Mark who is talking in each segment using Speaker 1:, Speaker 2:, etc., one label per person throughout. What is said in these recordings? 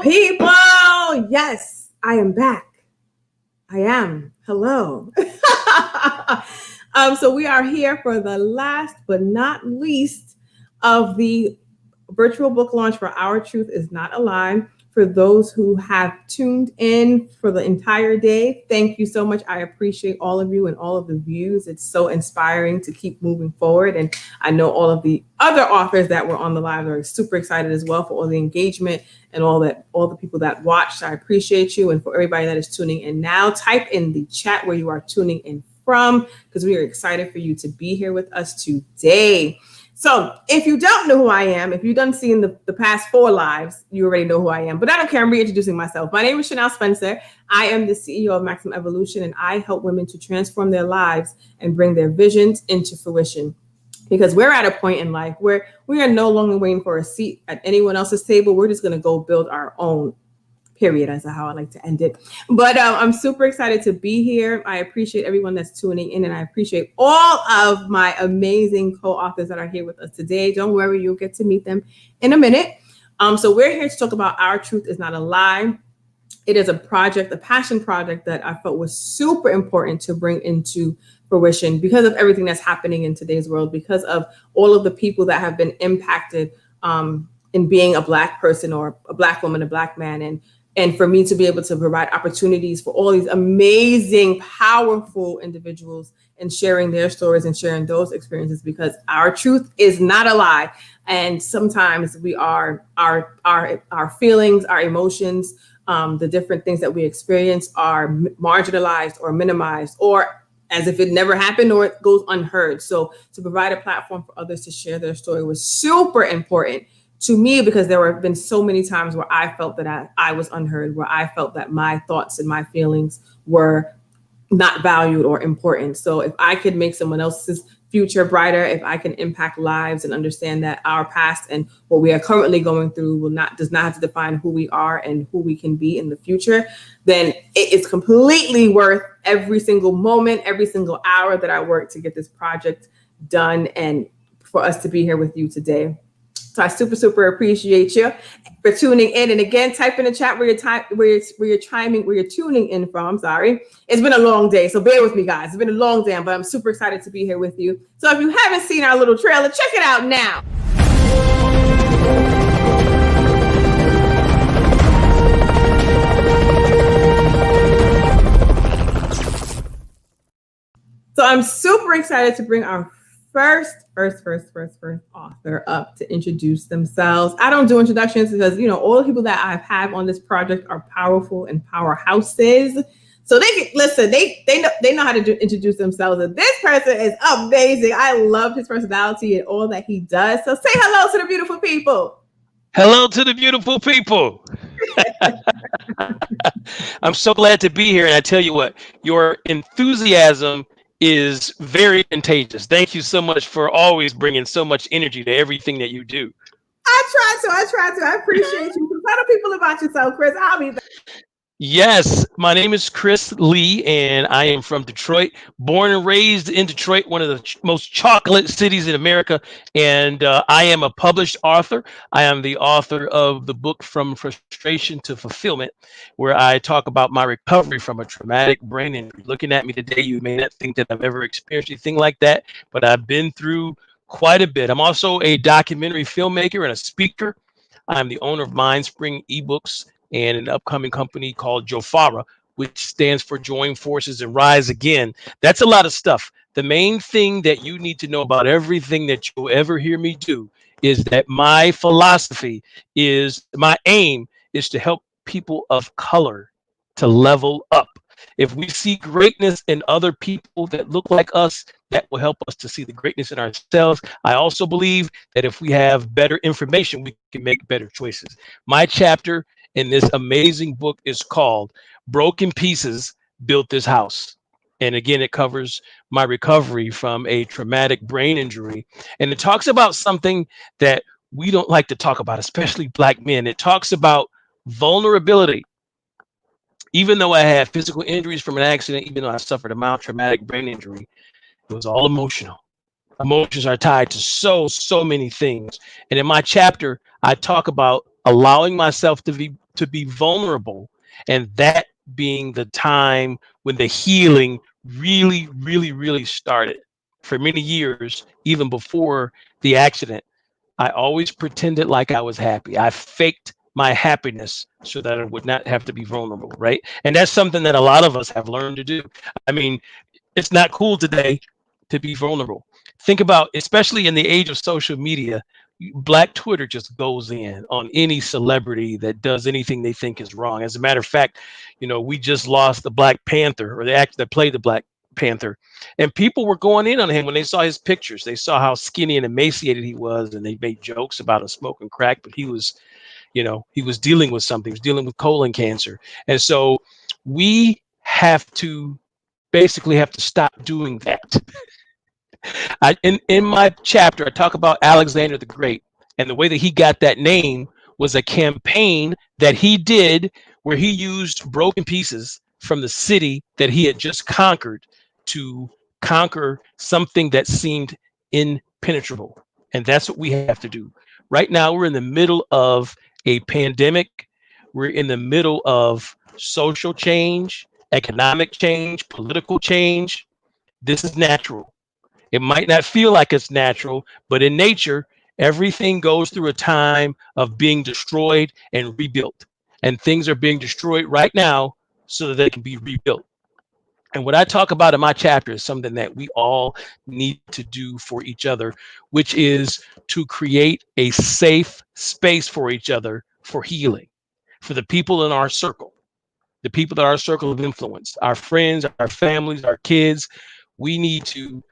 Speaker 1: people. Yes, I am back. I am. Hello. So we are here for the last but not least of the virtual book launch for Our Truth Is Not a Lie. For those who have tuned in for the entire day, thank you so much. I appreciate all of you and all of the views. It's so inspiring to keep moving forward. And I know all of the other authors that were on the live are super excited as well for all the engagement and all the people that watched. I appreciate you. And for everybody that is tuning in now, type in the chat where you are tuning in from, because we are excited for you to be here with us today. So if you don't know who I am, if you done seen the past 4 lives, you already know who I am. But I don't care. I'm reintroducing myself. My name is Chanel Spencer. I am the CEO of Maximum Evolution, and I help women to transform their lives and bring their visions into fruition. Because we're at a point in life where we are no longer waiting for a seat at anyone else's table. We're just going to go build our own. Period, as how I like to end it. But I'm super excited to be here. I appreciate everyone that's tuning in, and I appreciate all of my amazing co-authors that are here with us today. Don't worry, you'll get to meet them in a minute. So we're here to talk about Our Truth Is Not a Lie. It is a project, a passion project that I felt was super important to bring into fruition because of everything that's happening in today's world, because of all of the people that have been impacted in being a Black person or a Black woman, a Black man, and for me to be able to provide opportunities for all these amazing, powerful individuals and sharing their stories and sharing those experiences, because our truth is not a lie. And sometimes we are our feelings, our emotions, the different things that we experience are marginalized or minimized, or as if it never happened, or it goes unheard. So to provide a platform for others to share their story was super important to me, because there have been so many times where I felt that I was unheard, where I felt that my thoughts and my feelings were not valued or important. So if I could make someone else's future brighter, if I can impact lives and understand that our past and what we are currently going through does not have to define who we are and who we can be in the future, then it is completely worth every single moment, every single hour that I work to get this project done and for us to be here with you today. So I super appreciate you for tuning in. And again, type in the chat where you're tuning in from. Sorry. It's been a long day, so bear with me, guys. It's been a long day, but I'm super excited to be here with you. So if you haven't seen our little trailer, check it out now. So I'm super excited to bring our first author up to introduce themselves. I don't do introductions because, all the people that I've had on this project are powerful and powerhouses. So they can listen, they know how to introduce themselves. And this person is amazing. I love his personality and all that he does. So say hello to the beautiful people.
Speaker 2: Hello to the beautiful people. I'm so glad to be here. And I tell you what, your enthusiasm is very contagious. Thank you so much for always bringing so much energy to everything that you do.
Speaker 1: I try to. I appreciate you. Tell the people about yourself, Chris. I'll be back.
Speaker 2: Yes, my name is Chris Lee, and I am from Detroit, born and raised in Detroit, one of the most chocolate cities in America. And I am a published author. I am the author of the book From Frustration to Fulfillment, where I talk about my recovery from a traumatic brain injury. Looking at me today, you may not think that I've ever experienced anything like that, but I've been through quite a bit. I'm also a documentary filmmaker and a speaker. I'm the owner of Mindspring eBooks and an upcoming company called Jofara, which stands for Join Forces and Rise Again. That's a lot of stuff. The main thing that you need to know about everything that you'll ever hear me do is that my philosophy is, my aim is to help people of color to level up. If we see greatness in other people that look like us, that will help us to see the greatness in ourselves. I also believe that if we have better information, we can make better choices. My chapter in this amazing book is called Broken Pieces Built This House. And again, it covers my recovery from a traumatic brain injury. And it talks about something that we don't like to talk about, especially Black men. It talks about vulnerability. Even though I had physical injuries from an accident, even though I suffered a mild traumatic brain injury, it was all emotional. Emotions are tied to so many things. And in my chapter, I talk about allowing myself to to be vulnerable, and that being the time when the healing really, really, really started. For many years, even before the accident, I always pretended like I was happy. I faked my happiness so that I would not have to be vulnerable, right? And that's something that a lot of us have learned to do. I mean, it's not cool today to be vulnerable. Think about, especially in the age of social media, Black Twitter just goes in on any celebrity that does anything they think is wrong. As a matter of fact, we just lost the Black Panther, or the actor that played the Black Panther, and people were going in on him when they saw his pictures. They saw how skinny and emaciated he was, and they made jokes about him smoking crack, but he was dealing with something. He was dealing with colon cancer. And so we have to basically have to stop doing that. In my chapter, I talk about Alexander the Great, and the way that he got that name was a campaign that he did where he used broken pieces from the city that he had just conquered to conquer something that seemed impenetrable. And that's what we have to do. Right now, we're in the middle of a pandemic. We're in the middle of social change, economic change, political change. This is natural. It might not feel like it's natural, but in nature, everything goes through a time of being destroyed and rebuilt. And things are being destroyed right now so that they can be rebuilt. And what I talk about in my chapter is something that we all need to do for each other, which is to create a safe space for each other for healing, for the people in our circle, the people that are our circle of influence, our friends, our families, our kids. We need to,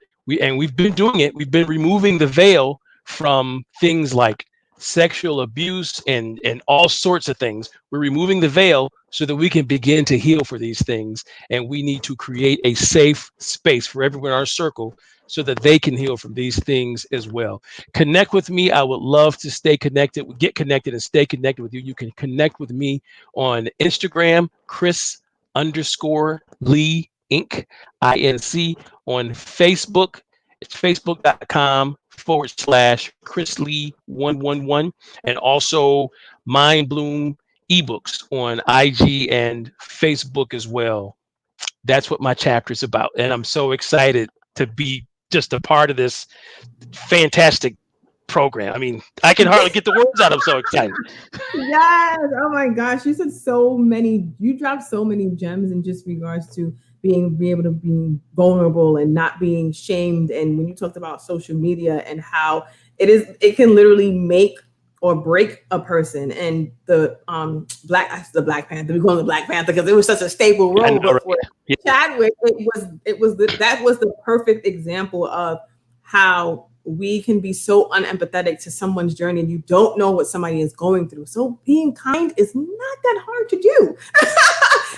Speaker 2: and we've been doing it. We've been removing the veil from things like sexual abuse and all sorts of things. We're removing the veil so that we can begin to heal for these things. And we need to create a safe space for everyone in our circle so that they can heal from these things as well. Connect with me. I would love to stay connected, get connected and stay connected with you. You can connect with me on Instagram, Chris_Lee Inc. INC. On Facebook, it's facebook.com/Chris Lee 111, and also Mind Bloom ebooks on IG and Facebook as well. That's what my chapter is about. And I'm so excited to be just a part of this fantastic program. I mean, I can hardly get the words out. I'm so excited.
Speaker 1: Yes. Oh my gosh. You dropped so many gems in just regards to being able to be vulnerable and not being shamed. And when you talked about social media and how it can literally make or break a person. And the Black Panther, we call him the Black Panther because it was such a staple role. But for Chadwick, that was the perfect example of how we can be so unempathetic to someone's journey and you don't know what somebody is going through. So being kind is not that hard to do.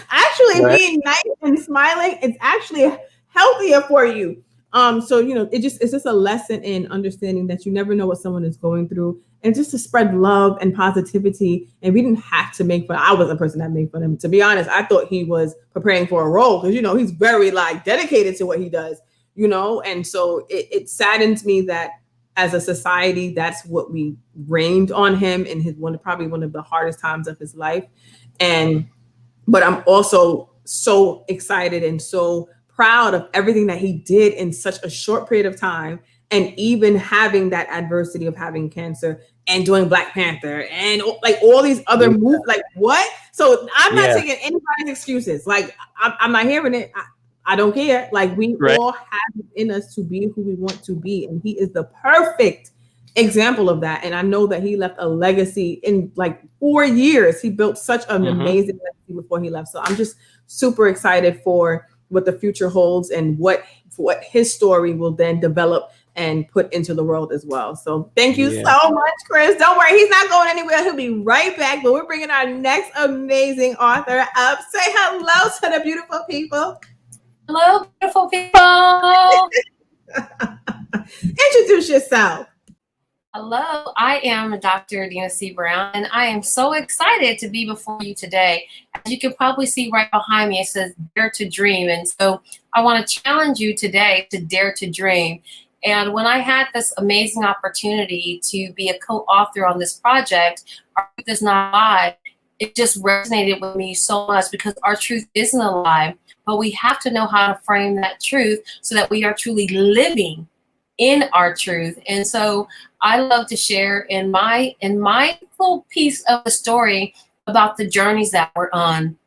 Speaker 1: Actually, right. Being nice and smiling, it's actually healthier for you. So it's just a lesson in understanding that you never know what someone is going through, and just to spread love and positivity. And we didn't have to make fun. I was the person that made fun of him. To be honest, I thought he was preparing for a role because he's very dedicated to what he does. And so it saddens me that as a society, that's what we rained on him in probably one of the hardest times of his life. But I'm also so excited and so proud of everything that he did in such a short period of time. And even having that adversity of having cancer and doing Black Panther and all these other movies, what? So I'm not taking anybody's excuses. I'm not hearing it. I don't care. We all have it in us to be who we want to be. And he is the perfect example of that. And I know that he left a legacy in 4 years. He built such an amazing legacy before he left. So I'm just super excited for what the future holds and what his story will then develop and put into the world as well. So thank you so much, Chris. Don't worry, he's not going anywhere. He'll be right back. But we're bringing our next amazing author up. Say hello to the beautiful people.
Speaker 3: Hello, beautiful people.
Speaker 1: Introduce yourself.
Speaker 3: Hello, I am Dr. Deena C Brown, and I am so excited to be before you today. As you can probably see right behind me, it says Dare to Dream. And so I want to challenge you today to dare to dream. And when I had this amazing opportunity to be a co-author on this project, Our Truth Is Not Lie, it just resonated with me so much, because our truth isn't a lie, but we have to know how to frame that truth so that we are truly living in our truth. And so I love to share in my little piece of the story about the journeys that we're on.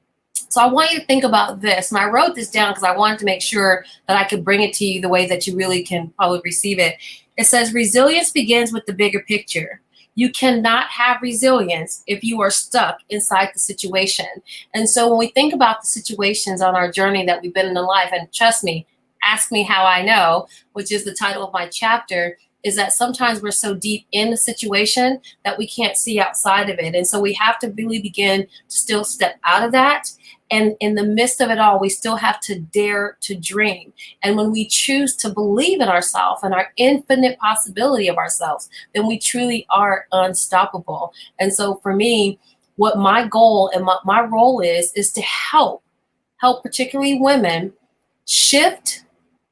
Speaker 3: So I want you to think about this. And I wrote this down because I wanted to make sure that I could bring it to you the way that you really can probably receive it. It says, resilience begins with the bigger picture. You cannot have resilience if you are stuck inside the situation. And so when we think about the situations on our journey that we've been in life, and trust me, Ask Me How I Know, which is the title of my chapter, is that sometimes we're so deep in the situation that we can't see outside of it. And so we have to really begin to still step out of that. And in the midst of it all, we still have to dare to dream. And when we choose to believe in ourselves and our infinite possibility of ourselves, then we truly are unstoppable. And so for me, what my goal and my role is to help particularly women shift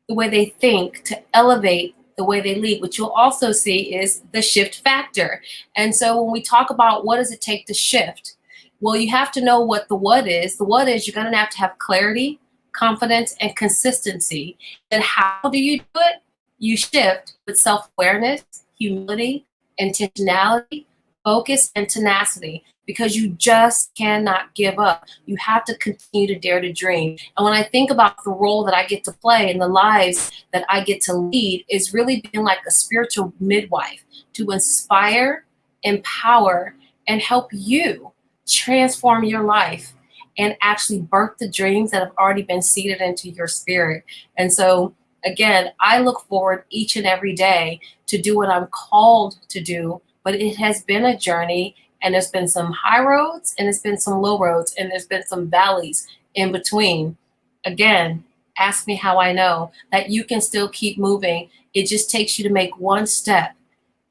Speaker 3: the way they think, to elevate the way they lead. What you'll also see is the shift factor. And so when we talk about what does it take to shift, well, you have to know what the what is. The what is, you're going to have clarity, confidence, and consistency. And how do you do it? You shift with self-awareness, humility, intentionality, focus, and tenacity, because you just cannot give up. You have to continue to dare to dream. And when I think about the role that I get to play in the lives that I get to lead, is really being like a spiritual midwife to inspire, empower, and help you transform your life and actually birth the dreams that have already been seeded into your spirit. And so, again, I look forward each and every day to do what I'm called to do, but it has been a journey, and there's been some high roads and there's been some low roads and there's been some valleys in between. Again, ask me how I know that you can still keep moving. It just takes you to make one step,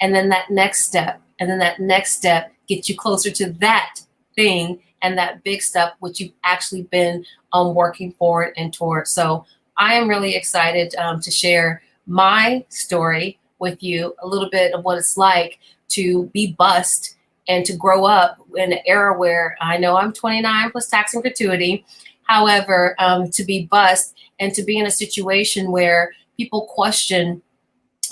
Speaker 3: and then that next step, and then that next step gets you closer to that thing and that big step which you've actually been working forward and towards. So I am really excited to share my story with you, a little bit of what it's like to be bused and to grow up in an era where I know I'm 29 plus tax and gratuity. However, to be bused and to be in a situation where people question,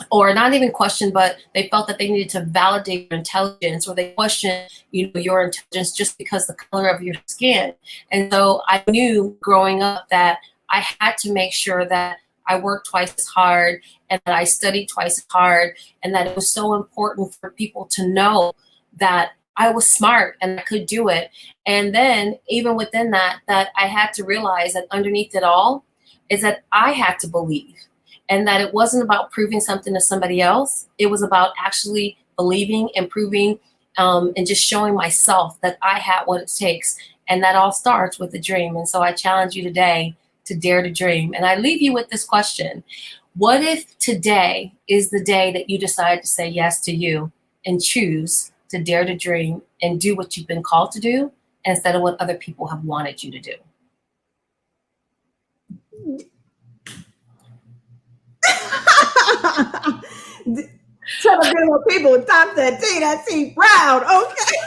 Speaker 3: or not even question, but they felt that they needed to validate your intelligence, or they question, your intelligence just because the color of your skin. And so I knew growing up that I had to make sure that I worked twice as hard and that I studied twice as hard, and that it was so important for people to know that I was smart and I could do it. And then even within that I had to realize that underneath it all is that I had to believe, and that it wasn't about proving something to somebody else. It was about actually believing and proving and just showing myself that I had what it takes. And that all starts with a dream. And so I challenge you today to dare to dream. And I leave you with this question. What if today is the day that you decide to say yes to you and choose to dare to dream and do what you've been called to do instead of what other people have wanted you to do?
Speaker 1: Tell the little people, Dr. Deena C Brown. Okay.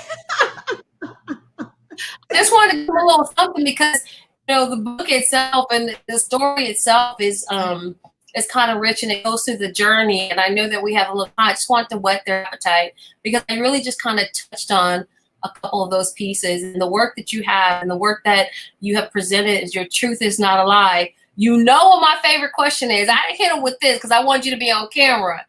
Speaker 3: I just wanted to do a little something because, the book itself and the story itself is kind of rich, and it goes through the journey. And I know that we have a little time. I just want to whet their appetite because I really just kind of touched on a couple of those pieces, and the work that you have and the work that you have presented is your truth is not a lie. What my favorite question is, I hit them with this because I want you to be on camera,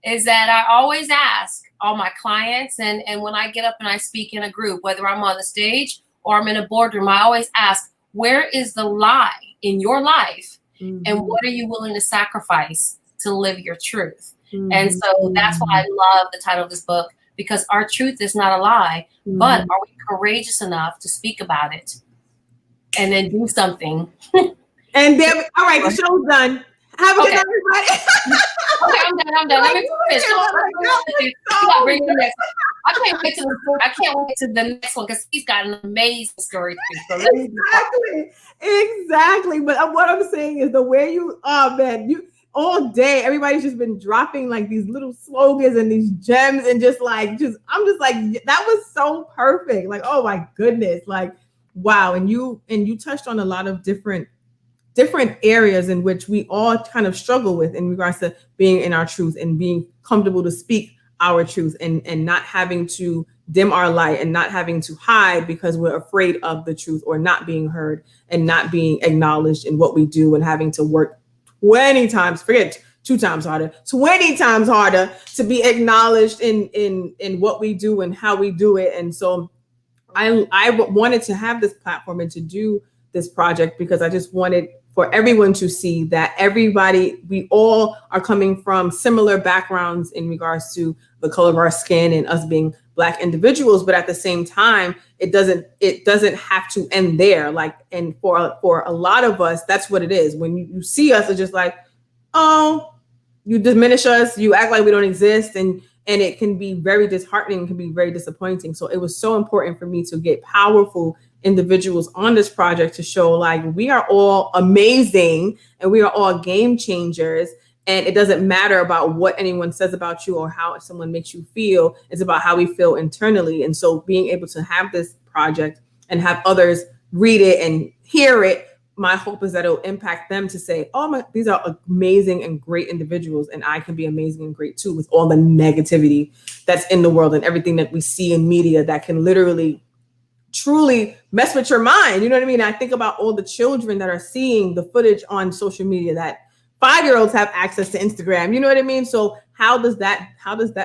Speaker 3: is that I always ask all my clients, and when I get up and I speak in a group, whether I'm on the stage or I'm in a boardroom, I always ask, where is the lie in your life? Mm-hmm. And what are you willing to sacrifice to live your truth? Mm-hmm. And so that's why I love the title of this book, because our truth is not a lie, mm-hmm. but are we courageous enough to speak about it and then do something?
Speaker 1: And then, all right, the show's done. Have a good night, everybody.
Speaker 3: Okay, I'm done. Let me finish. I can't wait to the next one because he's got an amazing story too. So
Speaker 1: exactly. But what I'm saying is the way you are, man. all day, everybody's just been dropping like these little slogans and these gems, and I'm just like, that was so perfect. Like, oh my goodness, like, wow. And you touched on a lot of different areas in which we all kind of struggle with in regards to being in our truth and being comfortable to speak our truth, and not having to dim our light and not having to hide because we're afraid of the truth or not being heard and not being acknowledged in what we do, and having to work 20 times harder to be acknowledged in what we do and how we do it. And so I wanted to have this platform and to do this project because I just wanted for everyone to see that we all are coming from similar backgrounds in regards to the color of our skin and us being Black individuals, but at the same time, it doesn't have to end there. Like, and for a lot of us, that's what it is. When you see us, it's just like, oh, you diminish us, you act like we don't exist, and it can be very disheartening, it can be very disappointing. So it was so important for me to get powerful individuals on this project to show like we are all amazing and we are all game changers. And it doesn't matter about what anyone says about you or how someone makes you feel. It's about how we feel internally. And so being able to have this project and have others read it and hear it, my hope is that it'll impact them to say, oh, these are amazing and great individuals, and I can be amazing and great too, with all the negativity that's in the world and everything that we see in media that can literally truly mess with your mind. You know what I mean? I think about all the children that are seeing the footage on social media that 5-year-olds have access to Instagram. You know what I mean? So how does that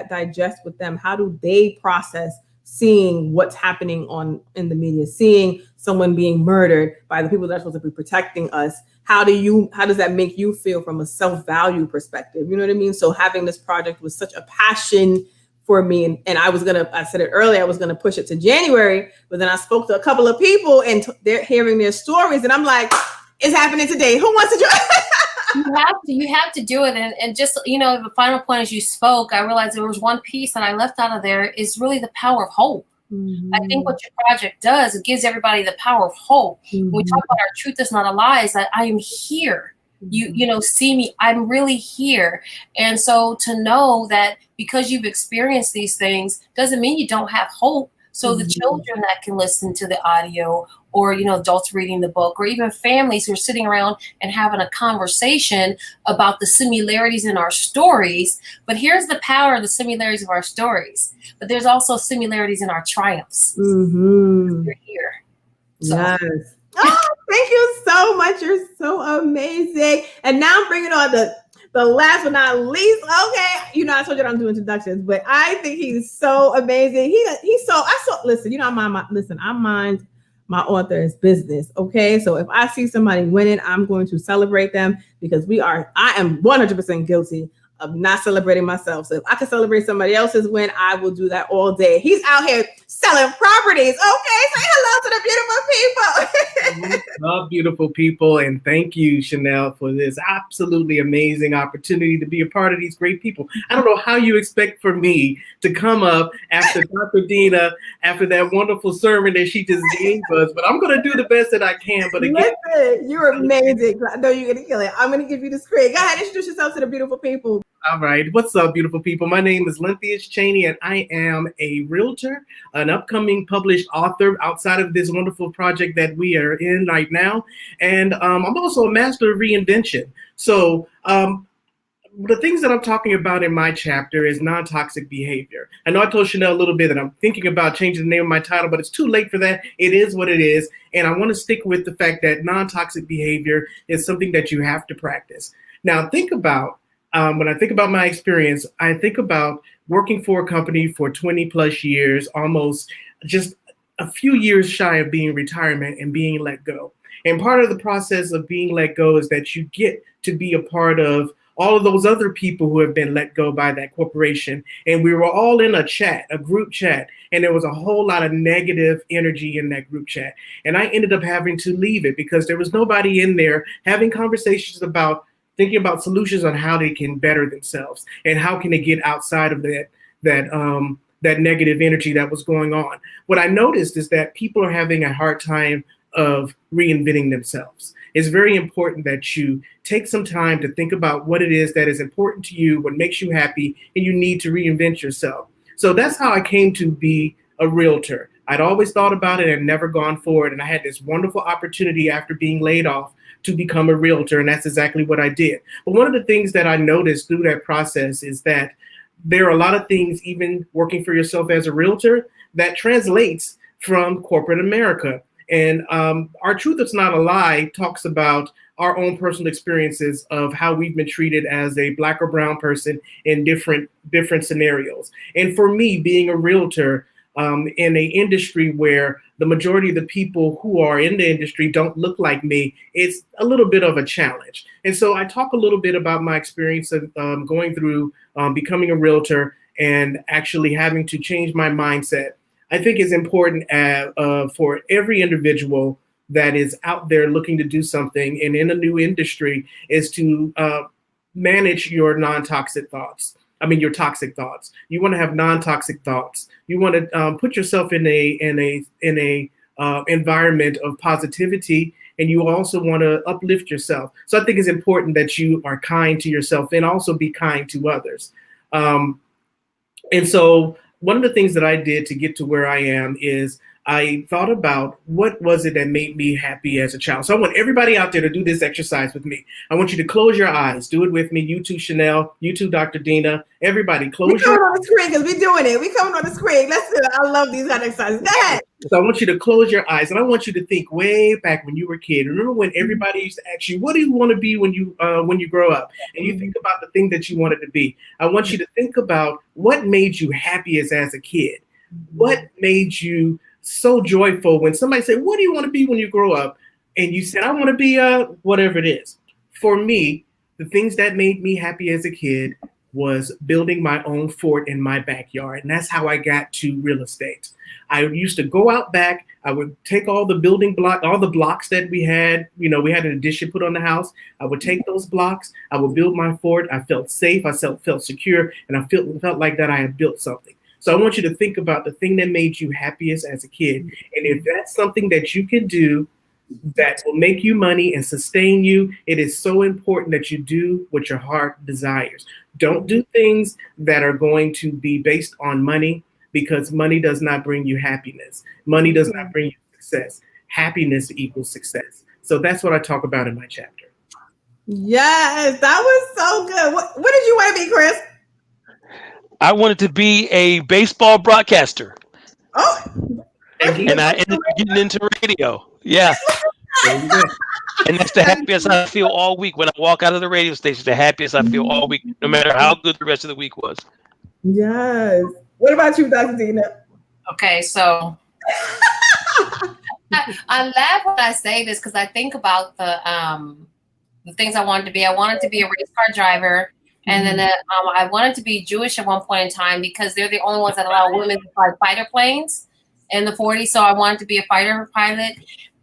Speaker 1: digest with them? How do they process seeing what's happening in the media, seeing someone being murdered by the people that are supposed to be protecting us? How does that make you feel from a self-value perspective? You know what I mean? So having this project was such a passion for me. And I said it earlier, I was going to push it to January, but then I spoke to a couple of people and they're hearing their stories. And I'm like, it's happening today. Who wants to join?
Speaker 3: You have to do it. And just, the final point as you spoke, I realized there was one piece that I left out of there is really the power of hope. Mm-hmm. I think what your project does, it gives everybody the power of hope. Mm-hmm. When we talk about our truth is not a lie, is that I am here. You see me, I'm really here. And so to know that because you've experienced these things doesn't mean you don't have hope. So the children that can listen to the audio, or, adults reading the book, or even families who are sitting around and having a conversation about the similarities in our stories. But here's the power of the similarities of our stories. But there's also similarities in our triumphs. Mm-hmm. You're here. So.
Speaker 1: Yes. Oh, thank you so much. You're so amazing. And now I'm bringing on the last but not least. Okay, I told you I don't do introductions, but I think he's so amazing. Listen, I mind my author's business. Okay, so if I see somebody winning, I'm going to celebrate them because I am 100% guilty of not celebrating myself. So if I can celebrate somebody else's win, I will do that all day. He's out here selling properties. Okay, say hello to the beautiful people.
Speaker 4: Love beautiful people, and thank you, Chanel, for this absolutely amazing opportunity to be a part of these great people. I don't know how you expect for me to come up after Dr. Deena, after that wonderful sermon that she just gave us, but I'm going to do the best that I can. But again,
Speaker 1: listen, you're amazing. I know you're going to kill it. I'm going to give you the screen. Go ahead, introduce yourself to the beautiful people.
Speaker 4: All right. What's up, beautiful people? My name is Lentheus Chaney, and I am a realtor, an upcoming published author outside of this wonderful project that we are in right now. And I'm also a master of reinvention. So the things that I'm talking about in my chapter is non-toxic behavior. I know I told Chanel a little bit that I'm thinking about changing the name of my title, but it's too late for that. It is what it is. And I want to stick with the fact that non-toxic behavior is something that you have to practice. Now, think about when I think about my experience, I think about working for a company for 20 plus years, almost just a few years shy of being retirement and being let go. And part of the process of being let go is that you get to be a part of all of those other people who have been let go by that corporation. And we were all in a group chat, and there was a whole lot of negative energy in that group chat. And I ended up having to leave it because there was nobody in there having conversations about thinking about solutions on how they can better themselves and how can they get outside of that negative energy that was going on. What I noticed is that people are having a hard time of reinventing themselves. it's very important that you take some time to think about what it is that is important to you, what makes you happy, and you need to reinvent yourself. So that's how I came to be a realtor. I'd always thought about it and never gone forward. And I had this wonderful opportunity after being laid off to become a realtor. And that's exactly what I did. But one of the things that I noticed through that process is that there are a lot of things, even working for yourself as a realtor, that translates from corporate America. And Our Truth It's Not a Lie talks about our own personal experiences of how we've been treated as a Black or brown person in different scenarios. And for me, being a realtor in an industry where the majority of the people who are in the industry don't look like me, it's a little bit of a challenge. And so I talk a little bit about my experience of going through becoming a realtor and actually having to change my mindset. I think it's important for every individual that is out there looking to do something and in a new industry is to manage your non-toxic thoughts. Your toxic thoughts. You want to have non-toxic thoughts. You want to put yourself in a environment of positivity, and you also want to uplift yourself. So I think it's important that you are kind to yourself and also be kind to others. And so one of the things that I did to get to where I am is I thought about what was it that made me happy as a child. So I want everybody out there to do this exercise with me. I want you to close your eyes. Do it with me. You too, Chanel. You too, Dr. Deena. Everybody, close your eyes.
Speaker 1: We're coming on the screen because we're doing it. We're coming on the screen. Let's do it. I love these kind of exercises. Go ahead.
Speaker 4: So I want you to close your eyes, and I want you to think way back when you were a kid. Remember when everybody used to ask you, what do you want to be when you grow up? And you think about the thing that you wanted to be. I want you to think about what made you happiest as a kid. What made you so joyful when somebody said, what do you want to be when you grow up? And you said, I want to be whatever it is. For me, the things that made me happy as a kid was building my own fort in my backyard. And that's how I got to real estate. I used to go out back. I would take all the blocks that we had. We had an addition put on the house. I would take those blocks. I would build my fort. I felt safe. I felt secure. And I felt like that I had built something. So I want you to think about the thing that made you happiest as a kid. And if that's something that you can do that will make you money and sustain you, it is so important that you do what your heart desires. Don't do things that are going to be based on money, because money does not bring you happiness. Money does not bring you success. Happiness equals success. So that's what I talk about in my chapter.
Speaker 1: Yes, that was so good. What did you want to be, Chris?
Speaker 2: I wanted to be a baseball broadcaster.
Speaker 1: Oh,
Speaker 2: and I ended up getting into radio. Yeah. And that's the happiest I feel all week. When I walk out of the radio station, the happiest I feel all week, no matter how good the rest of the week was.
Speaker 1: Yes. What about you, Dr. Deena?
Speaker 3: Okay, so I laugh when I say this because I think about the things I wanted to be. I wanted to be a race car driver. And then I wanted to be Jewish at one point in time because they're the only ones that allow women to fly fighter planes in the 40s. So I wanted to be a fighter pilot,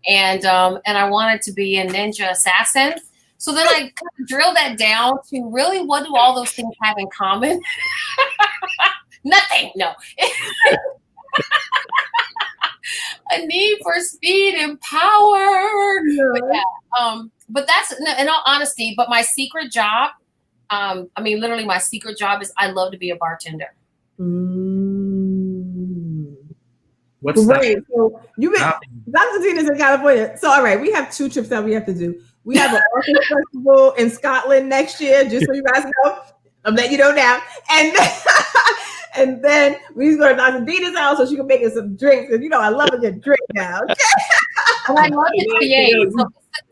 Speaker 3: and I wanted to be a ninja assassin. So then I kind of drilled that down to really what do all those things have in common? Nothing. No. A need for speed and power. Yeah. But that's in all honesty. But my secret job. Literally my secret job is I love to be a bartender.
Speaker 4: What's that?
Speaker 1: So Dr. Deena's in California. So all right, we have 2 trips that we have to do. We have an orchid festival in Scotland next year, just so you guys know. I'm letting you know now. And then we just go to Dr. Deena's house so she can make us some drinks. And I love a good drink now. Okay?
Speaker 3: And I love to create. So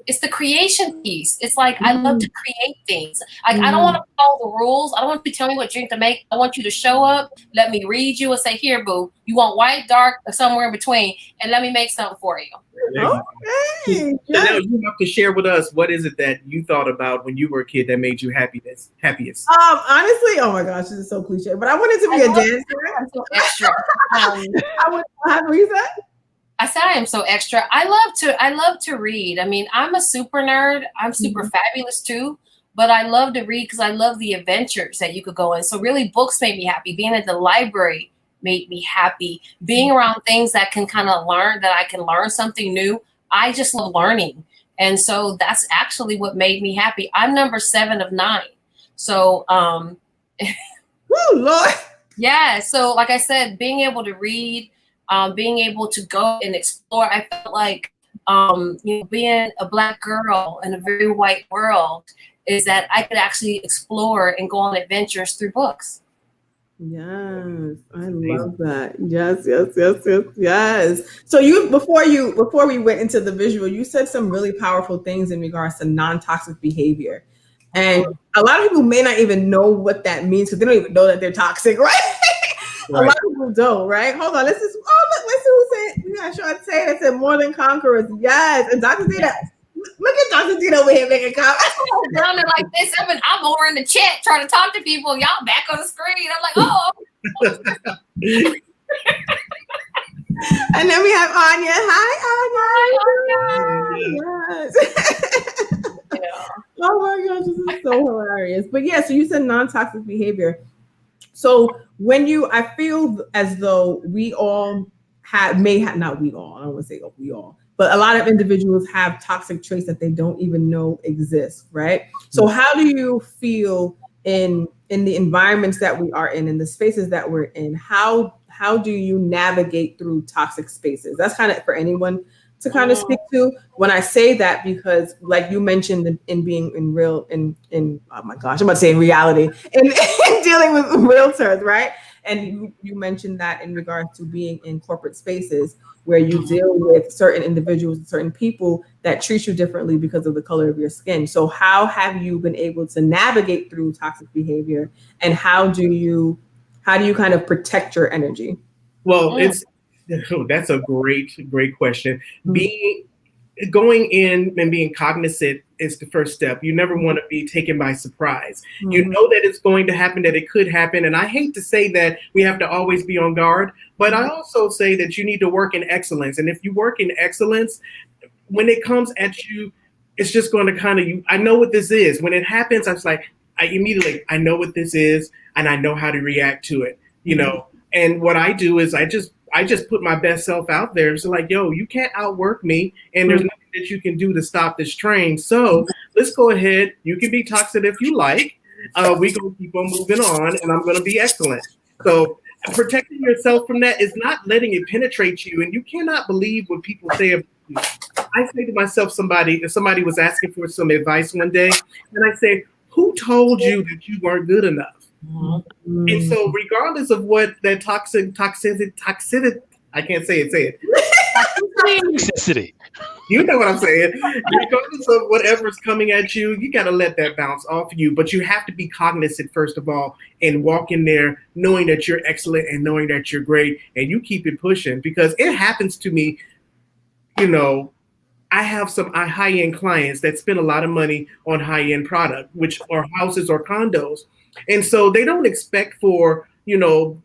Speaker 3: it's the creation piece. It's like I love to create things. I don't want to follow the rules. I don't want you to tell me what drink to make. I want you to show up, let me read you and say, here, boo, you want white, dark, or somewhere in between, and let me make something for you.
Speaker 1: Okay.
Speaker 4: Now you have to share with us, what is it that you thought about when you were a kid that made you happiest?
Speaker 1: Honestly, oh my gosh, this is so cliche, but I wanted to be a dancer.
Speaker 3: I'm so extra.
Speaker 1: What you said?
Speaker 3: I said I am so extra. I love to read. I'm a super nerd. I'm super fabulous too, but I love to read because I love the adventures that you could go in. So really books made me happy. Being at the library made me happy. Being around things that can kind of learn, that I can learn something new. I just love learning. And so that's actually what made me happy. I'm number 7 of 9. So,
Speaker 1: Woo, Lord.
Speaker 3: yeah. So like I said, being able to read, being able to go and explore, I felt like, being a Black girl in a very white world is that I could actually explore and go on adventures through books.
Speaker 1: Yes, I love that. Yes. So before we went into the visual, you said some really powerful things in regards to non-toxic behavior. And a lot of people may not even know what that means because they don't even know that they're toxic, right? A lot of people don't, right? Hold on, let's see who said, we got Sean Tate that said more than conquerors. Yes, and Dr. Deena, look at Dr. Deena over here making comments.
Speaker 3: I'm down there like this. I'm over in the chat trying to talk to people. Y'all back on the screen. I'm like, oh.
Speaker 1: And then we have Anya. Hi, Anya. Yes.
Speaker 3: Yeah.
Speaker 1: Oh my gosh, this is so hilarious. But yeah, so you said non-toxic behavior. So I feel as though we all not we all, I don't want to say we all, but a lot of individuals have toxic traits that they don't even know exist, right? So how do you feel in the environments that we are in the spaces that we're in? How do you navigate through toxic spaces? That's kind of for anyone to kind of speak to. When I say that, because like you mentioned in being in oh my gosh, I'm about to say in reality, in dealing with realtors, right? And you mentioned that in regards to being in corporate spaces where you deal with certain individuals, certain people that treat you differently because of the color of your skin. So how have you been able to navigate through toxic behavior, and how do you kind of protect your energy?
Speaker 4: Well, that's a great question. Going in and being cognizant is the first step. You never want to be taken by surprise. You know that it's going to happen, that it could happen. And I hate to say that we have to always be on guard, but I also say that you need to work in excellence. And if you work in excellence, when it comes at you, it's just going to I know what this is. When it happens, I know what this is, and I know how to react to it, And what I do is I just put my best self out there. It's like, yo, you can't outwork me, and there's nothing that you can do to stop this train. So let's go ahead. You can be toxic if you like. We're going to keep on moving on, and I'm going to be excellent. So protecting yourself from that is not letting it penetrate you, and you cannot believe what people say about you. I say to myself, if somebody was asking for some advice one day, and I say, who told you that you weren't good enough? And so regardless of what that toxicity, I can't say it.
Speaker 2: Toxicity.
Speaker 4: You know what I'm saying? Regardless of whatever's coming at you, you got to let that bounce off you. But you have to be cognizant, first of all, and walk in there knowing that you're excellent and knowing that you're great, and you keep it pushing, because it happens to me. I have some high-end clients that spend a lot of money on high-end product, which are houses or condos. And so they don't expect for,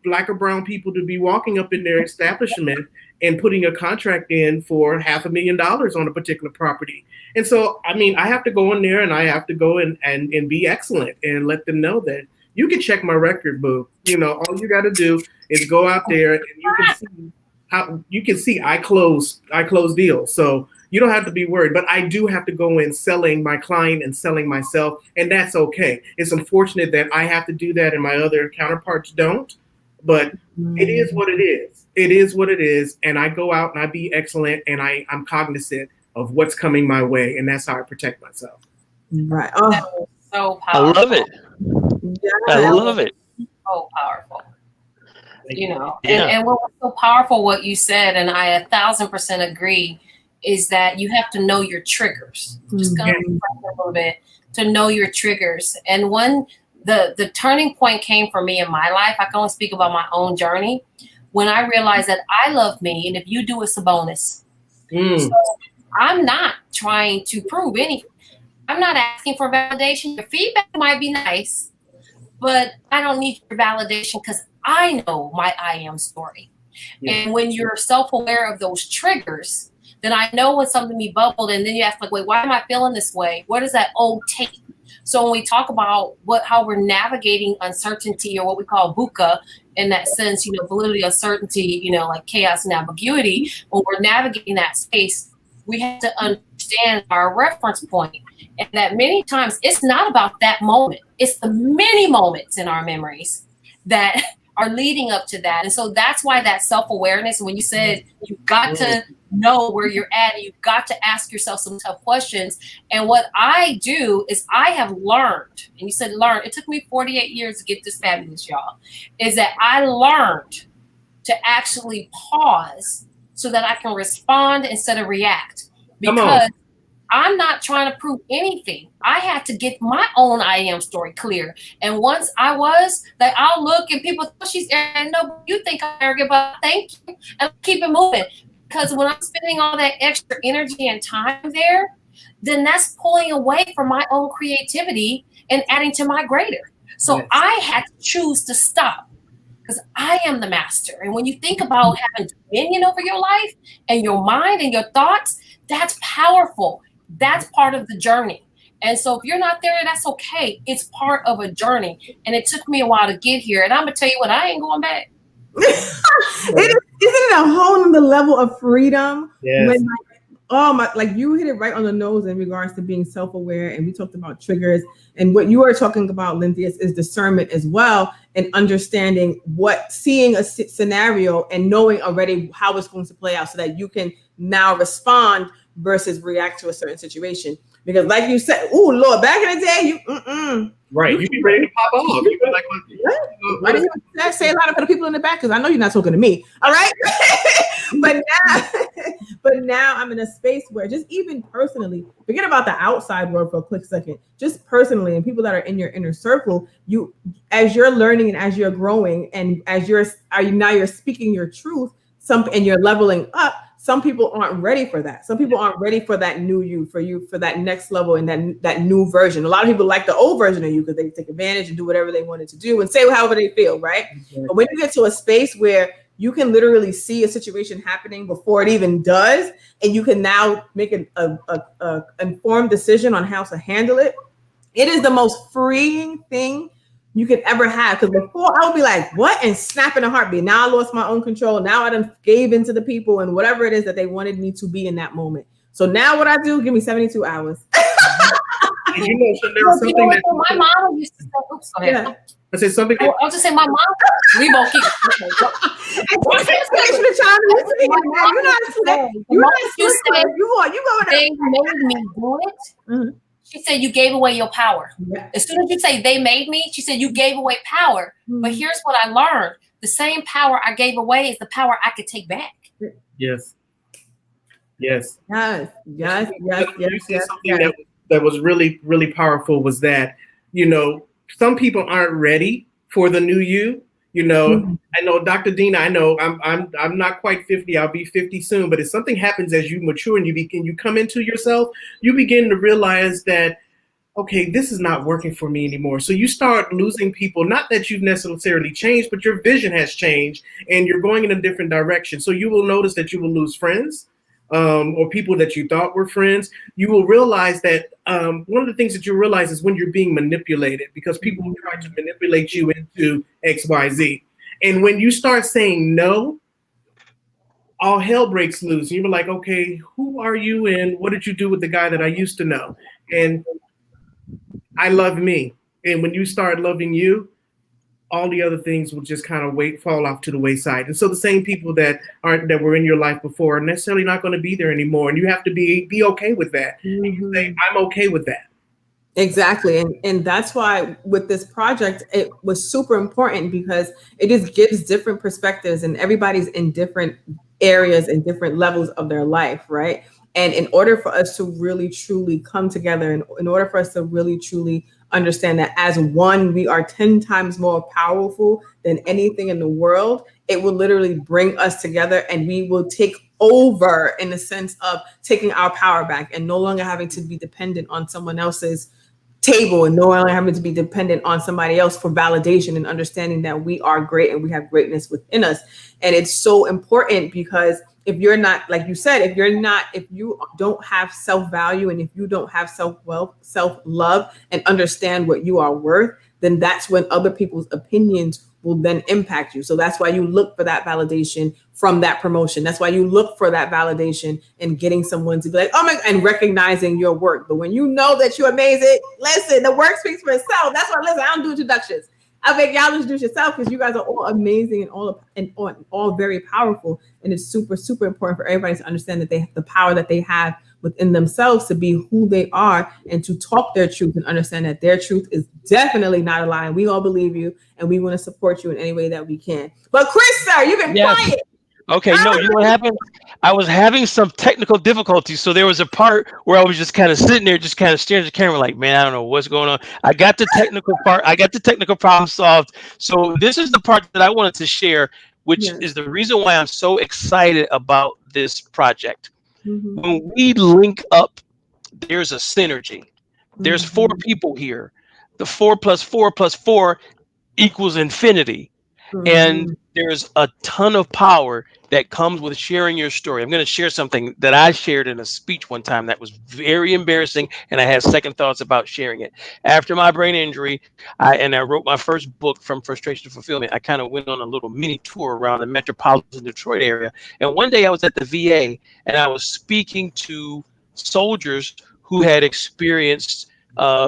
Speaker 4: Black or brown people to be walking up in their establishment and putting a contract in for $500,000 on a particular property. And so, I have to go in there and I have to go and be excellent and let them know that you can check my record, boo. All you got to do is go out there and you can see I close deals. So you don't have to be worried, but I do have to go in selling my client and selling myself, and that's okay. It's unfortunate that I have to do that and my other counterparts don't, but it is what it is. It is what it is, and I go out and I be excellent, and I'm cognizant of what's coming my way, and that's how I protect myself.
Speaker 1: Right.
Speaker 3: Oh, so powerful.
Speaker 2: I love it.
Speaker 1: Yeah.
Speaker 2: I love it.
Speaker 3: So powerful. And what was so powerful, what you said, and I 1,000% agree, is that you have to know your triggers. Just going to a little bit to know your triggers. And the turning point came for me in my life. I can only speak about my own journey. When I realized that I love me, and if you do, it's a bonus. So I'm not trying to prove anything. I'm not asking for validation. Your feedback might be nice, but I don't need your validation because I know my I am story. Yeah. And when you're self-aware of those triggers, then I know when something be bubbled, and then you ask, like, wait, why am I feeling this way? What is that old tape? So when we talk about how we're navigating uncertainty, or what we call VUCA, in that sense, validity, uncertainty, like chaos and ambiguity, when we're navigating that space, we have to understand our reference point, and that many times it's not about that moment. It's the many moments in our memories that are leading up to that. And so that's why that self-awareness, when you said you've got to know where you're at, and you've got to ask yourself some tough questions. And what I do is I have learned, and you said learn, it took me 48 years to get this fabulous, y'all, is that I learned to actually pause so that I can respond instead of react. Because I'm not trying to prove anything. I had to get my own I am story clear. And once I was, that I'll look and people, oh, she's arrogant. No, you think I'm arrogant, but thank you. And keep it moving. Because when I'm spending all that extra energy and time there, then that's pulling away from my own creativity and adding to my greater. So I had to choose to stop, because I am the master. And when you think about having dominion over your life and your mind and your thoughts, that's powerful. That's part of the journey. And so if you're not there, that's okay. It's part of a journey. And it took me a while to get here. And I'm going to tell you what, I ain't going back.
Speaker 1: Isn't it a whole other level of freedom?
Speaker 4: Yes.
Speaker 1: When like you hit it right on the nose in regards to being self-aware, and we talked about triggers, and what you are talking about, Lentheus, is discernment as well, and understanding seeing a scenario and knowing already how it's going to play out so that you can now respond versus react to a certain situation. Because like you said, oh Lord, back in the day,
Speaker 4: you'd be ready to pop off. You'd be like,
Speaker 1: I didn't even say a lot of the people in the back, because I know you're not talking to me. All right. but now I'm in a space where just even personally, forget about the outside world for a quick second, just personally, and people that are in your inner circle, as you're learning and as you're growing and as you're speaking your truth, and you're leveling up. Some people aren't ready for that. Some people aren't ready for that new you, for that next level and that new version. A lot of people like the old version of you because they take advantage and do whatever they wanted to do and say however they feel, right? Okay. But when you get to a space where you can literally see a situation happening before it even does, and you can now make an informed decision on how to handle it, it is the most freeing thing you could ever have. Because before I would be like, what? And snap in a heartbeat. Now I lost my own control. Now I done gave into the people and whatever it is that they wanted me to be in that moment. So now what I do, give me 72 hours.
Speaker 4: And you know, so there was something that
Speaker 3: my mom used to say, oops, go ahead.
Speaker 4: Yeah. I said something.
Speaker 3: I'll just say my mom, we both keep. They made me do it. Mm-hmm. She said, you gave away your power. Yeah. As soon as you say they made me, she said, you gave away power. Mm-hmm. But here's what I learned. The same power I gave away is the power I could take back.
Speaker 4: Yes. Yes.
Speaker 1: Yes.
Speaker 4: Something that was really, really powerful was that, you know, some people aren't ready for the new you. You know, mm-hmm. I know Dr. Deena, I know I'm not quite 50. I'll be 50 soon. But if something happens as you mature and you come into yourself, you begin to realize that, okay, this is not working for me anymore. So you start losing people, not that you've necessarily changed, but your vision has changed and you're going in a different direction. So you will notice that you will lose friends. Or people that you thought were friends. You will realize that one of the things that you realize is when you're being manipulated, because people will try to manipulate you into X, Y, Z. And when you start saying no, all hell breaks loose. And you're like, okay, who are you and what did you do with the guy that I used to know? And I love me. And when you start loving you, all the other things will just kind of fall off to the wayside. And so the same people that were in your life before are necessarily not going to be there anymore. And you have to be okay with that. Mm-hmm. And you say, I'm okay with that.
Speaker 1: Exactly. And that's why with this project, it was super important because it just gives different perspectives and everybody's in different areas and different levels of their life, right? And in order for us to really, truly come together, and in order for us to really, truly understand that as one, we are 10 times more powerful than anything in the world, it will literally bring us together and we will take over in the sense of taking our power back and no longer having to be dependent on someone else's table and no longer having to be dependent on somebody else for validation, and understanding that we are great and we have greatness within us. And it's so important because if you're not, like you said, if you don't have self-value and if you don't have self-love and understand what you are worth, then that's when other people's opinions will then impact you. So that's why you look for that validation from that promotion. That's why you look for that validation in getting someone to be like, oh my, and recognizing your work. But when you know that you're amazing, listen, the work speaks for itself. That's why, listen, I don't do introductions. I think y'all introduce yourself because you guys are all amazing and all very powerful. And it's super, super important for everybody to understand that they have the power that they have within themselves to be who they are and to talk their truth and understand that their truth is definitely not a lie. And we all believe you and we want to support you in any way that we can. But Chris, sir, you've been quiet.
Speaker 2: Okay, no, you know what happened? I was having some technical difficulties. So there was a part where I was just kind of sitting there, just kind of staring at the camera like, man, I don't know what's going on. I got the technical part. I got the technical problem solved. So this is the part that I wanted to share, which is the reason why I'm so excited about this project. When we link up, there's a synergy. There's 4 people here. The 4 plus 4 plus 4 equals infinity. And there's a ton of power that comes with sharing your story. I'm going to share something that I shared in a speech one time that was very embarrassing, and I had second thoughts about sharing it. After my brain injury, I wrote my first book, From Frustration to Fulfillment. I kind of went on a little mini tour around the metropolitan Detroit area. And one day I was at the VA, and I was speaking to soldiers who had experienced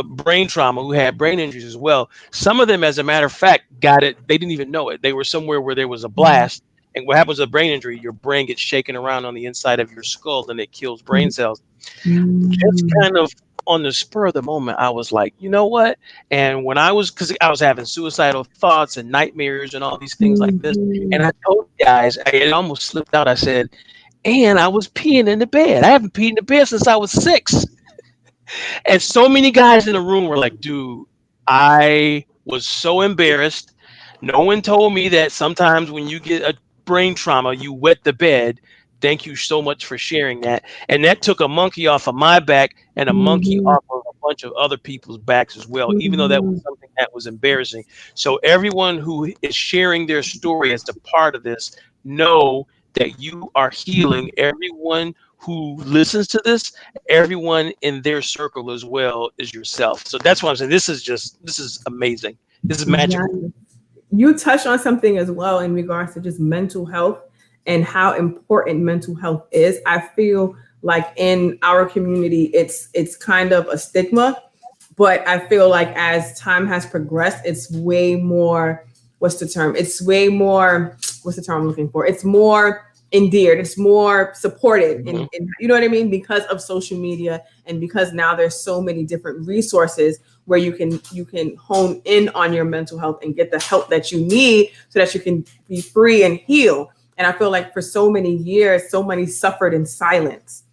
Speaker 2: brain trauma, who had brain injuries as well. Some of them, as a matter of fact, got it. They didn't even know it. They were somewhere where there was a blast. And what happens with a brain injury, your brain gets shaken around on the inside of your skull and it kills brain cells. Just kind of on the spur of the moment, I was like, you know what? And when because I was having suicidal thoughts and nightmares and all these things like this. And I told you guys, it almost slipped out. I said, and I was peeing in the bed. I haven't peed in the bed since I was 6. And so many guys in the room were like, dude, I was so embarrassed. No one told me that sometimes when you get a brain trauma, you wet the bed. Thank you so much for sharing that. And that took a monkey off of my back and a monkey off of a bunch of other people's backs as well, even though that was something that was embarrassing. So everyone who is sharing their story as a part of this, know that you are healing everyone who listens to this, everyone in their circle as well as yourself. So that's why I'm saying this is amazing. This is magical.
Speaker 1: Yeah. You touched on something as well in regards to just mental health and how important mental health is. I feel like in our community, it's kind of a stigma, but I feel like as time has progressed, it's way more, what's the term? It's way more, what's the term I'm looking for? It's more endeared, it's more supported, and you know what I mean, because of social media and because now there's so many different resources where you can hone in on your mental health and get the help that you need so that you can be free and heal. And I feel like for so many years, so many suffered in silence.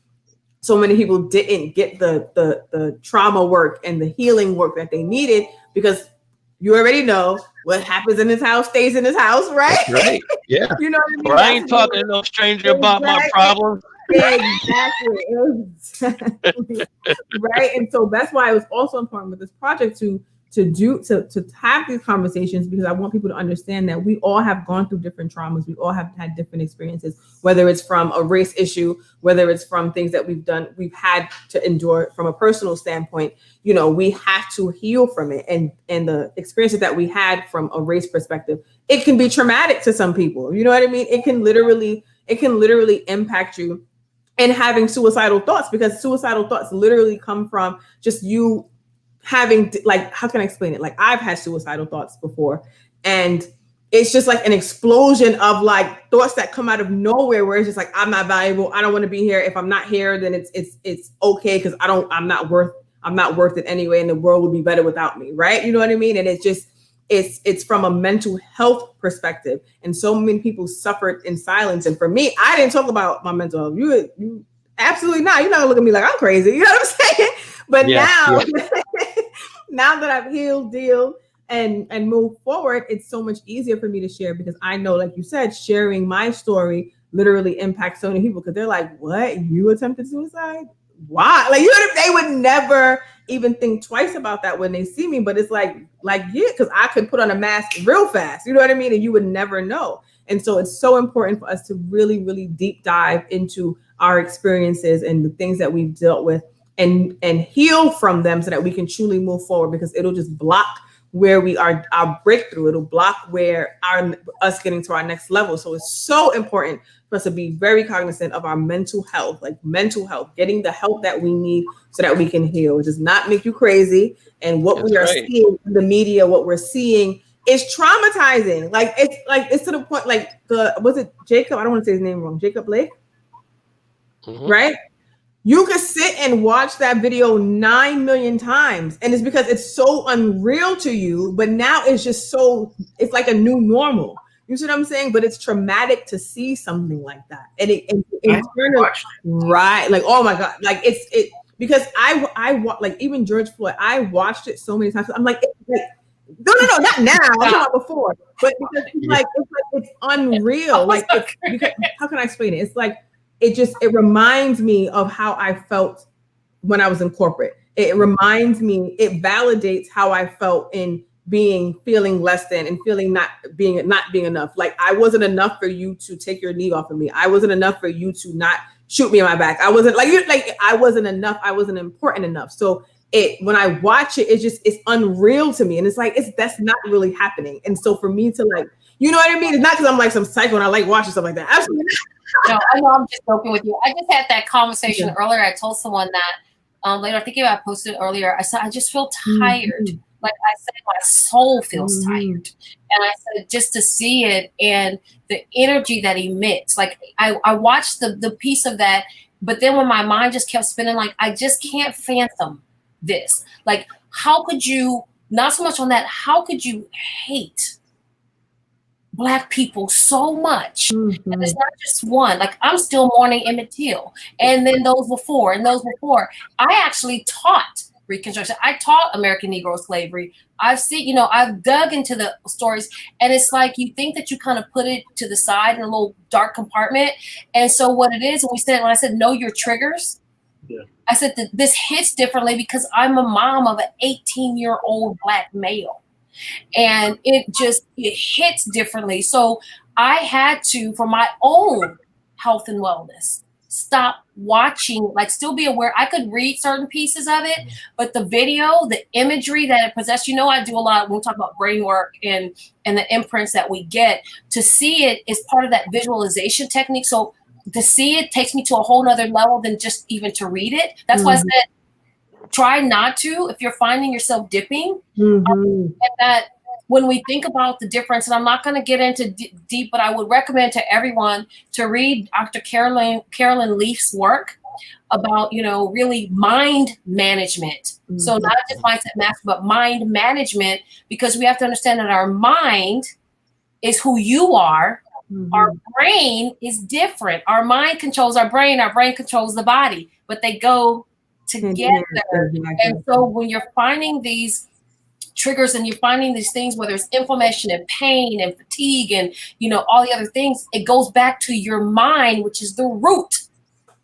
Speaker 1: So many people didn't get the trauma work and the healing work that they needed because you already know what happens in this house stays in this house, right?
Speaker 2: Right. Yeah.
Speaker 1: You know what I mean?
Speaker 2: Or I ain't talking to no stranger about my problems.
Speaker 1: Exactly. Right. And so that's why it was also important with this project to have these conversations, because I want people to understand that we all have gone through different traumas. We all have had different experiences, whether it's from a race issue, whether it's from things that we've had to endure from a personal standpoint. You know, we have to heal from it. And the experiences that we had from a race perspective, it can be traumatic to some people. You know what I mean? It can literally impact you and having suicidal thoughts, because suicidal thoughts literally come from just you having, like, how can I explain it? Like, I've had suicidal thoughts before, and it's just like an explosion of like thoughts that come out of nowhere, where it's just like, I'm not valuable. I don't want to be here. If I'm not here, then it's okay, because I'm not worth it anyway, and the world would be better without me, right? You know what I mean? And it's from a mental health perspective, and so many people suffered in silence. And for me, I didn't talk about my mental health. You absolutely not. You're not gonna look at me like I'm crazy. You know what I'm saying? But now that I've healed, and move forward, it's so much easier for me to share, because I know, like you said, sharing my story literally impacts so many people, because they're like, what? You attempted suicide? Why? Like, you know, they would never even think twice about that when they see me. But it's like, yeah, because I could put on a mask real fast. You know what I mean? And you would never know. And so it's so important for us to really, really deep dive into our experiences and the things that we've dealt with, and heal from them, so that we can truly move forward, because it'll just block where we are, our breakthrough. It'll block where us getting to our next level. So it's so important for us to be very cognizant of our mental health, getting the help that we need so that we can heal. It does not make you crazy. And what we are seeing in the media, what we're seeing is traumatizing. It's to the point, was it Jacob? I don't want to say his name wrong. Jacob Blake, right? You could sit and watch that video 9 million times, and it's because it's so unreal to you, but now it's just it's like a new normal. You see what I'm saying? But it's traumatic to see something like that. And right. Like, oh my God. Like because I like even George Floyd, I watched it so many times. I'm like, no, not now. I'm talking about before. But because it's unreal. Because, how can I explain it? It's like, it reminds me of how I felt when I was in corporate. It reminds me, it validates how I felt in feeling less than and feeling not being enough. Like, I wasn't enough for you to take your knee off of me. I wasn't enough for you to not shoot me in my back. I wasn't I wasn't enough. I wasn't important enough. So when I watch it, it's unreal to me. And it's like, that's not really happening. And so for me to you know what I mean? It's not because I'm like some psycho and I like watching stuff like that. Absolutely
Speaker 3: not. No, I know, I'm just joking with you. I just had that conversation earlier. I told someone that later, I think I posted earlier. I said, I just feel tired. Like I said, my soul feels tired. And I said, just to see it and the energy that emits. Like I watched the piece of that, but then when my mind just kept spinning, like, I just can't fathom this. Like, how could you, not so much on that, how could you hate Black people so much? And it's not just one. Like, I'm still mourning Emmett Till, and then those before. I actually taught Reconstruction. I taught American Negro slavery. I've seen, I've dug into the stories, and it's like, you think that you kind of put it to the side in a little dark compartment. And so what it is, when I said know your triggers, I said that this hits differently because I'm a mom of an 18-year-old Black male. And it hits differently. So I had to, for my own health and wellness, stop watching, still be aware. I could read certain pieces of it, but the video, the imagery that it possessed, I do a lot when we talk about brain work and the imprints that we get. To see it is part of that visualization technique. So to see it takes me to a whole nother level than just even to read it. That's why I said, try not to, if you're finding yourself dipping. And that when we think about the difference, and I'm not going to get into deep, but I would recommend to everyone to read Dr. Carolyn Leaf's work about, really mind management. So not just mindset mastery, but mind management, because we have to understand that our mind is who you are. Our brain is different. Our mind controls our brain controls the body, but they go together. And so when you're finding these triggers and you're finding these things, whether it's inflammation and pain and fatigue and all the other things, it goes back to your mind, which is the root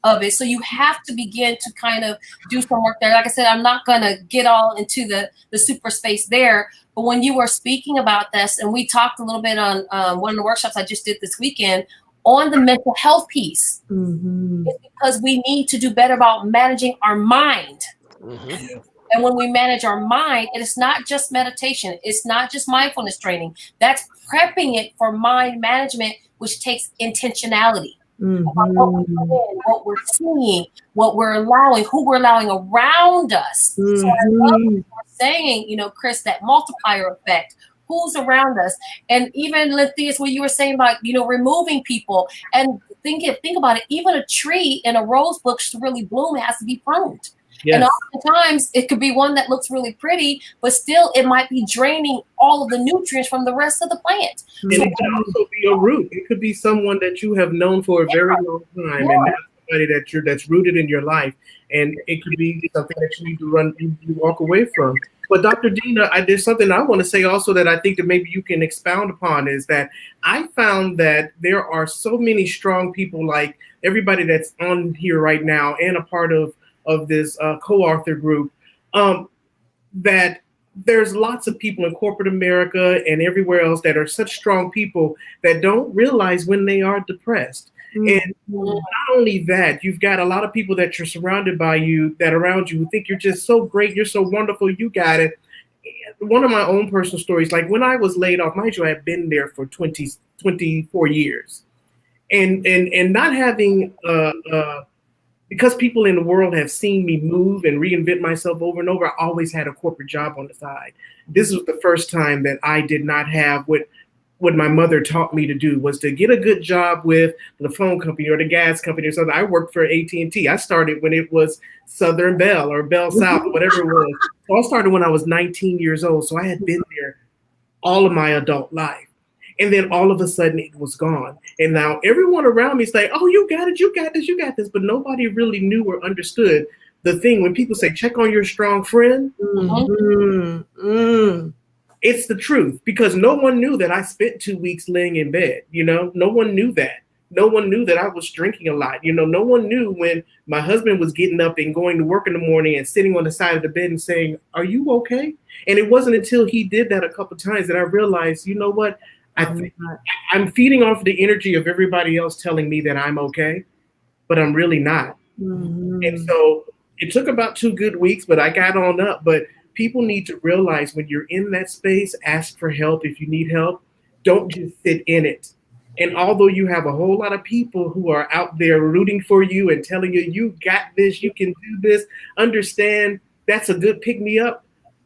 Speaker 3: of it. So you have to begin to kind of do some work there. Like I said, I'm not going to get all into the super space there, but when you were speaking about this, and we talked a little bit on one of the workshops I just did this weekend on the mental health piece, it's because we need to do better about managing our mind. And when we manage our mind, it is not just meditation. It's not just mindfulness training. That's prepping it for mind management, which takes intentionality. About what we're doing, what we're seeing, what we're allowing, who we're allowing around us. So I love what you're saying, Chris, that multiplier effect. Who's around us? And even Lentheus, what you were saying about, removing people, and think about it, even a tree in a rose bush to really bloom, it has to be pruned. Yes. And oftentimes it could be one that looks really pretty, but still it might be draining all of the nutrients from the rest of the plant.
Speaker 4: And it could also be a root. It could be someone that you have known for a very long time, and that's somebody that's rooted in your life. And it could be something that you need to you walk away from. But Dr. Deena, there's something I want to say also that I think that maybe you can expound upon, is that I found that there are so many strong people, like everybody that's on here right now and a part of this co-author group, that there's lots of people in corporate America and everywhere else that are such strong people that don't realize when they are depressed. And not only that, you've got a lot of people that you're surrounded by you, that around you, who think you're just so great, you're so wonderful, you got it. one of my own personal stories, like when I was laid off, mind you, I had been there for 24 years. And not having, because people in the world have seen me move and reinvent myself over and over, I always had a corporate job on the side. This was the first time that I did not have what my mother taught me to do, was to get a good job with the phone company or the gas company or something. I worked for AT&T. I started when it was Southern Bell or Bell South, or whatever it was. So I started when I was 19 years old. So I had been there all of my adult life. And then all of a sudden it was gone. And now everyone around me is like, oh, you got it, you got this, you got this. But nobody really knew or understood the thing. When people say, check on your strong friend, it's the truth, because no one knew that I spent 2 weeks laying in bed. No one knew that. No one knew that I was drinking a lot. No one knew when my husband was getting up and going to work in the morning and sitting on the side of the bed and saying, are you okay? And it wasn't until he did that a couple of times that I realized, you know what? I'm feeding off the energy of everybody else telling me that I'm okay, but I'm really not. And so it took about 2 good weeks, but I got on up. But people need to realize, when you're in that space, ask for help if you need help. Don't just sit in it. And although you have a whole lot of people who are out there rooting for you and telling you, you got this, you can do this, understand that's a good pick me up.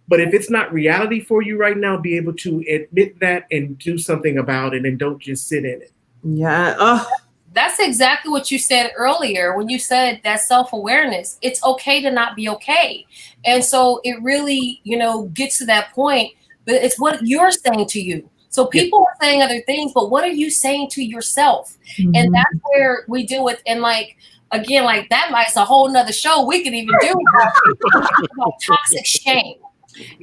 Speaker 4: But if it's not reality for you right now, be able to admit that and do something about it, and don't just sit in it.
Speaker 1: Yeah. Oh.
Speaker 3: That's exactly what you said earlier when you said that self-awareness. It's okay to not be okay. And so it really, gets to that point, but it's what you're saying to you. So people are saying other things, but what are you saying to yourself? And that's where we deal with, and again, that might's a whole nother show we could even do about toxic shame.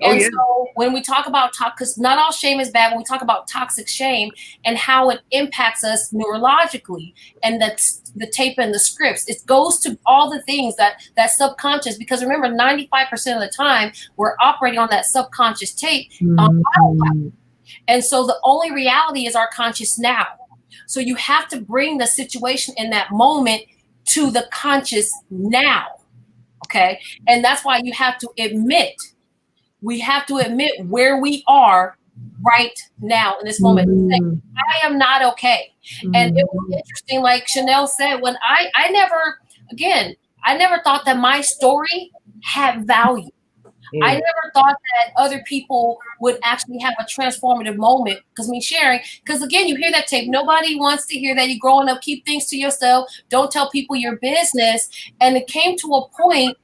Speaker 3: And so when we talk about because not all shame is bad, when we talk about toxic shame and how it impacts us neurologically, and that's the tape and the scripts, it goes to all the things that subconscious, because remember, 95% of the time we're operating on that subconscious tape. And so the only reality is our conscious now. So you have to bring the situation in that moment to the conscious now. Okay. And that's why you have to admit. We have to admit where we are right now in this moment. Say, I am not okay. And it was interesting, like Chanel said, when I never thought that my story had value. I never thought that other people would actually have a transformative moment. Because sharing, because again, you hear that tape. Nobody wants to hear that you're growing up. Keep things to yourself. Don't tell people your business. And it came to a point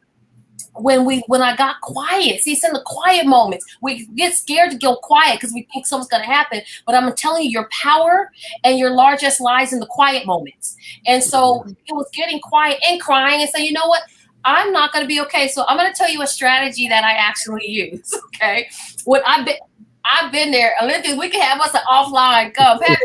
Speaker 3: when I got quiet. See, it's in the quiet moments. We get scared to go quiet because we think something's going to happen. But I'm telling you, your power and your largest lies in the quiet moments. And so it was getting quiet and crying and saying, you know what? I'm not going to be okay. So I'm going to tell you a strategy that I actually use. Okay. When I've been there. Lentheus, we can have us an offline come. I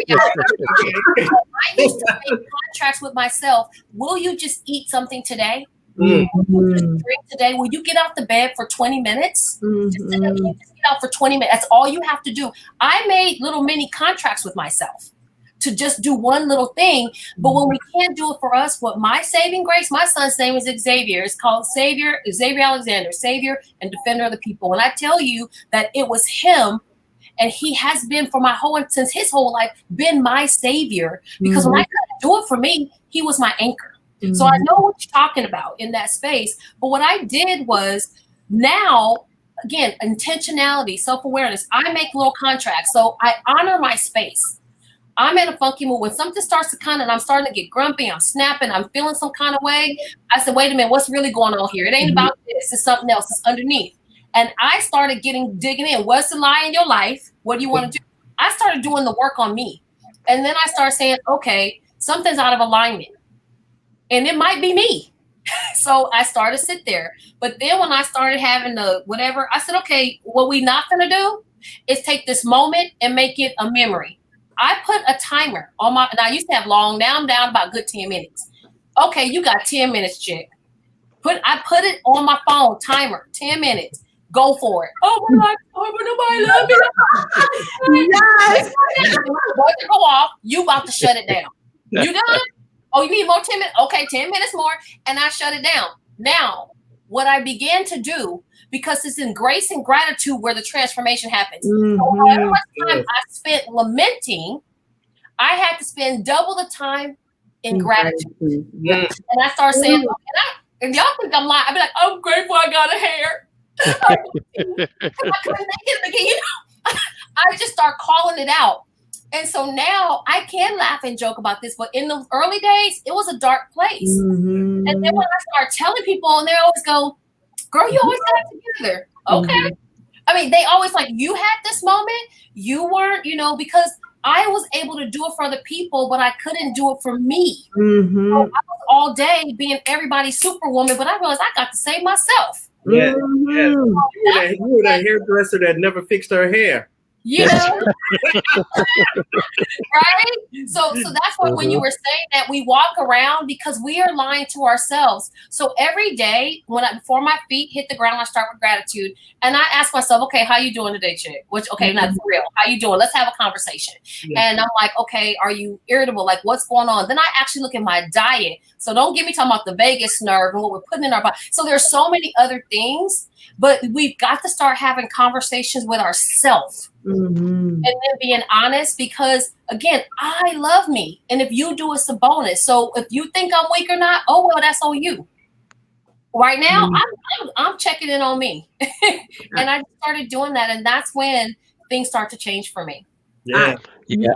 Speaker 3: used to make contracts with myself. Will you just eat something today? Just drink today. Will you get out the bed for 20 minutes? Just get out for 20 minutes. That's all you have to do. I made little mini contracts with myself to just do one little thing. But when we can't do it for us, what my saving grace, my son's name is Xavier. It's called Xavier Alexander, Savior and Defender of the People. When I tell you that it was him, and he has been since his whole life, been my savior, because when I couldn't do it for me, he was my anchor. So I know what you're talking about in that space. But what I did was, now, again, intentionality, self-awareness, I make little contracts. So I honor my space. I'm in a funky mood. When something starts to and I'm starting to get grumpy, I'm snapping, I'm feeling some kind of way, I said, wait a minute, what's really going on here? It ain't about this. It's something else. It's underneath. And I started digging in. What's the lie in your life? What do you want to do? I started doing the work on me. And then I started saying, okay, something's out of alignment. And it might be me. So I started to sit there. But then when I started having the whatever, I said, okay, what we not going to do is take this moment and make it a memory. I put a timer on and I used to have long, now I'm down about good 10 minutes. Okay, you got 10 minutes, chick. I put it on my phone, timer, 10 minutes. Go for it. Oh my God, nobody love me. Yes. About to go off, you about to shut it down. You done? Oh, you need more 10 minutes? Okay, 10 minutes more, and I shut it down. Now, what I began to do, because it's in grace and gratitude where the transformation happens.
Speaker 1: Mhm.
Speaker 3: So however much time I spent lamenting, I had to spend double the time in gratitude.
Speaker 1: Yeah.
Speaker 3: And I started saying, and y'all think I'm lying. I'd be like, I'm grateful I got a hair. I couldn't make it again. You know, I just start calling it out. And so now I can laugh and joke about this, but in the early days, it was a dark place.
Speaker 1: Mhm.
Speaker 3: And then when I start telling people, and they always go, girl, you always got it together. Okay. I mean, they always like, you had this moment, you weren't, you know, because I was able to do it for other people, but I couldn't do it for me. So I was all day being everybody's superwoman, but I realized I got to save myself.
Speaker 4: Yeah. You were that hairdresser that never fixed her hair.
Speaker 3: You know, right? So that's what when you were saying that we walk around because we are lying to ourselves. So every day before my feet hit the ground, I start with gratitude, and I ask myself, okay, how you doing today, chick? Which not for real. How you doing? Let's have a conversation. And I'm like, okay, are you irritable? Like, what's going on? Then I actually look at my diet. So don't get me talking about the vagus nerve and what we're putting in our body. So there's so many other things. But we've got to start having conversations with ourselves and then being honest, because again, I love me. And if you do, it's a bonus. So if you think I'm weak or not, oh, well, that's on you. Right now, I'm checking in on me. And I started doing that. And that's when things start to change for me.
Speaker 2: Yeah,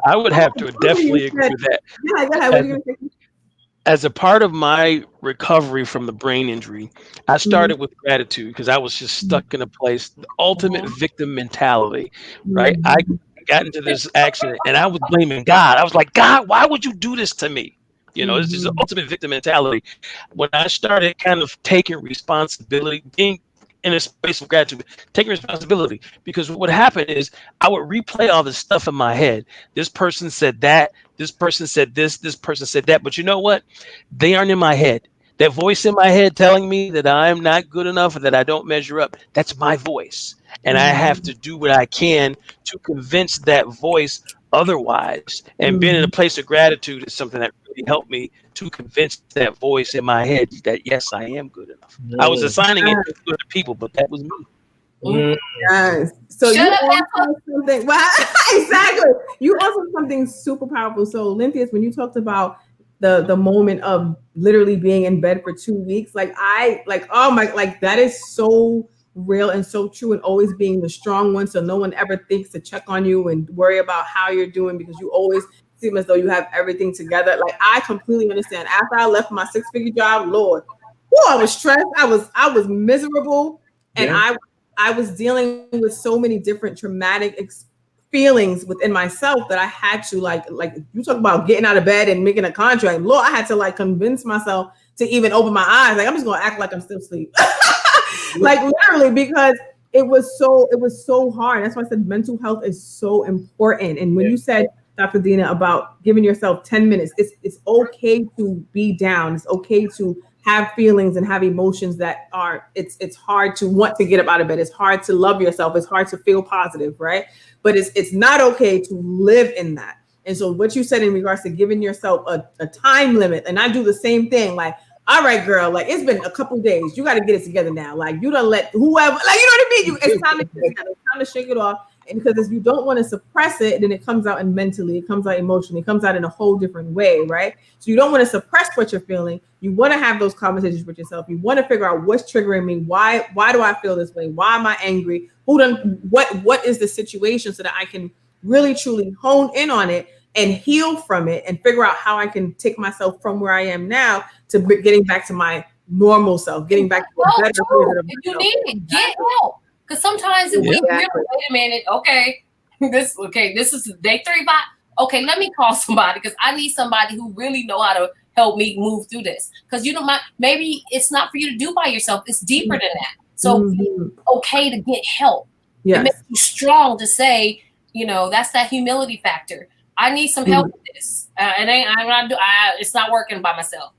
Speaker 2: I would have to definitely agree with that.
Speaker 1: Yeah, go ahead. What are you going to say?
Speaker 2: As a part of my recovery from the brain injury, I started with gratitude because I was just stuck in a place, the ultimate victim mentality, right? I got into this accident and I was blaming God. I was like, God, why would you do this to me? You know, this is the ultimate victim mentality. When I started kind of taking responsibility, being in a space of gratitude, taking responsibility, because what would happen is I would replay all this stuff in my head. This person said that, this person said this person said that, but you know what? They aren't in my head. That voice in my head telling me that I'm not good enough or that I don't measure up, that's my voice. And I have to do what I can to convince that voice otherwise. And being in a place of gratitude is something that really helped me to convince that voice in my head that yes, I am good enough. I was assigning it to other people, but that was me.
Speaker 1: Yes. So you also something. Well, exactly. You also something super powerful. So Lentheus, when you talked about the moment of literally being in bed for 2 weeks, that is so real and so true, and always being the strong one, so no one ever thinks to check on you and worry about how you're doing, because you always seem as though you have everything together. Like, I completely understand. After I left my 6-figure job, Lord, I was stressed. I was miserable, and I was dealing with so many different traumatic feelings within myself that I had to like you talk about getting out of bed and making a contract. Lord, I had to convince myself to even open my eyes. Like, I'm just gonna act like I'm still asleep. Like, literally, because it was so hard. That's why I said mental health is so important. And when you said, Dr. Deena, about giving yourself 10 minutes, it's okay to be down. It's okay to have feelings and have emotions that are, it's hard to want to get up out of bed. It's hard to love yourself. It's hard to feel positive, right? But it's not okay to live in that. And so what you said in regards to giving yourself a time limit, and I do the same thing, like, all right, girl, like, it's been a couple days. You got to get it together now. Like, you don't let whoever, like, you know what I mean? It's time to get it together. It's time to shake it off. And because if you don't want to suppress it, then it comes out mentally, it comes out emotionally, it comes out in a whole different way, right? So you don't want to suppress what you're feeling. You want to have those conversations with yourself. You want to figure out what's triggering me. Why do I feel this way? Why am I angry? What is the situation, so that I can really truly hone in on it and heal from it and figure out how I can take myself from where I am now to getting back to my normal self, getting back to a better version of myself.
Speaker 3: You need it, get help. Because sometimes if we really, wait a minute, this is day 3, okay, let me call somebody, because I need somebody who really know how to help me move through this. Because maybe it's not for you to do by yourself. It's deeper than that. So it's okay to get help. It makes you strong to say, that's that humility factor. I need some help with this. It's not working by myself.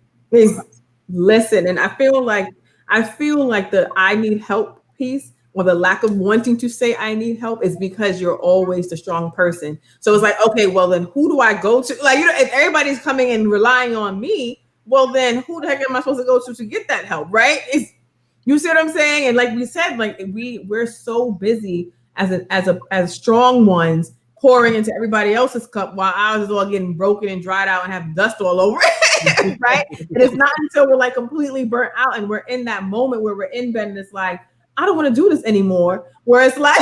Speaker 1: Listen, and I feel like the I need help piece, or the lack of wanting to say I need help, is because you're always the strong person. So it's like, okay, well then who do I go to? Like, if everybody's coming and relying on me, well then who the heck am I supposed to go to get that help, right? You see what I'm saying? And like we said, like we're so busy as strong ones pouring into everybody else's cup while ours is all getting broken and dried out and have dust all over it. Right? And it's not until we're like completely burnt out and we're in that moment where we're in bed and it's like, I don't want to do this anymore. Where it's like,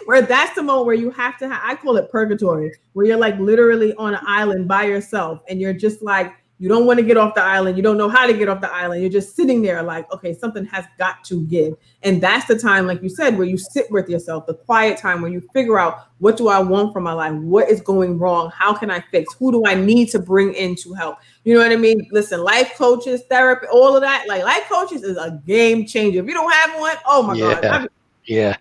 Speaker 1: where that's the moment where you have to I call it purgatory, where you're like literally on an island by yourself and you're just like, you don't want to get off the island. You don't know how to get off the island. You're just sitting there like, okay, something has got to give. And that's the time, like you said, where you sit with yourself, the quiet time where you figure out, what do I want from my life? What is going wrong? How can I fix? Who do I need to bring in to help? You know what I mean? Listen, life coaches, therapy, all of that. Like life coaches is a game changer. If you don't have one, oh my God.
Speaker 2: Yeah.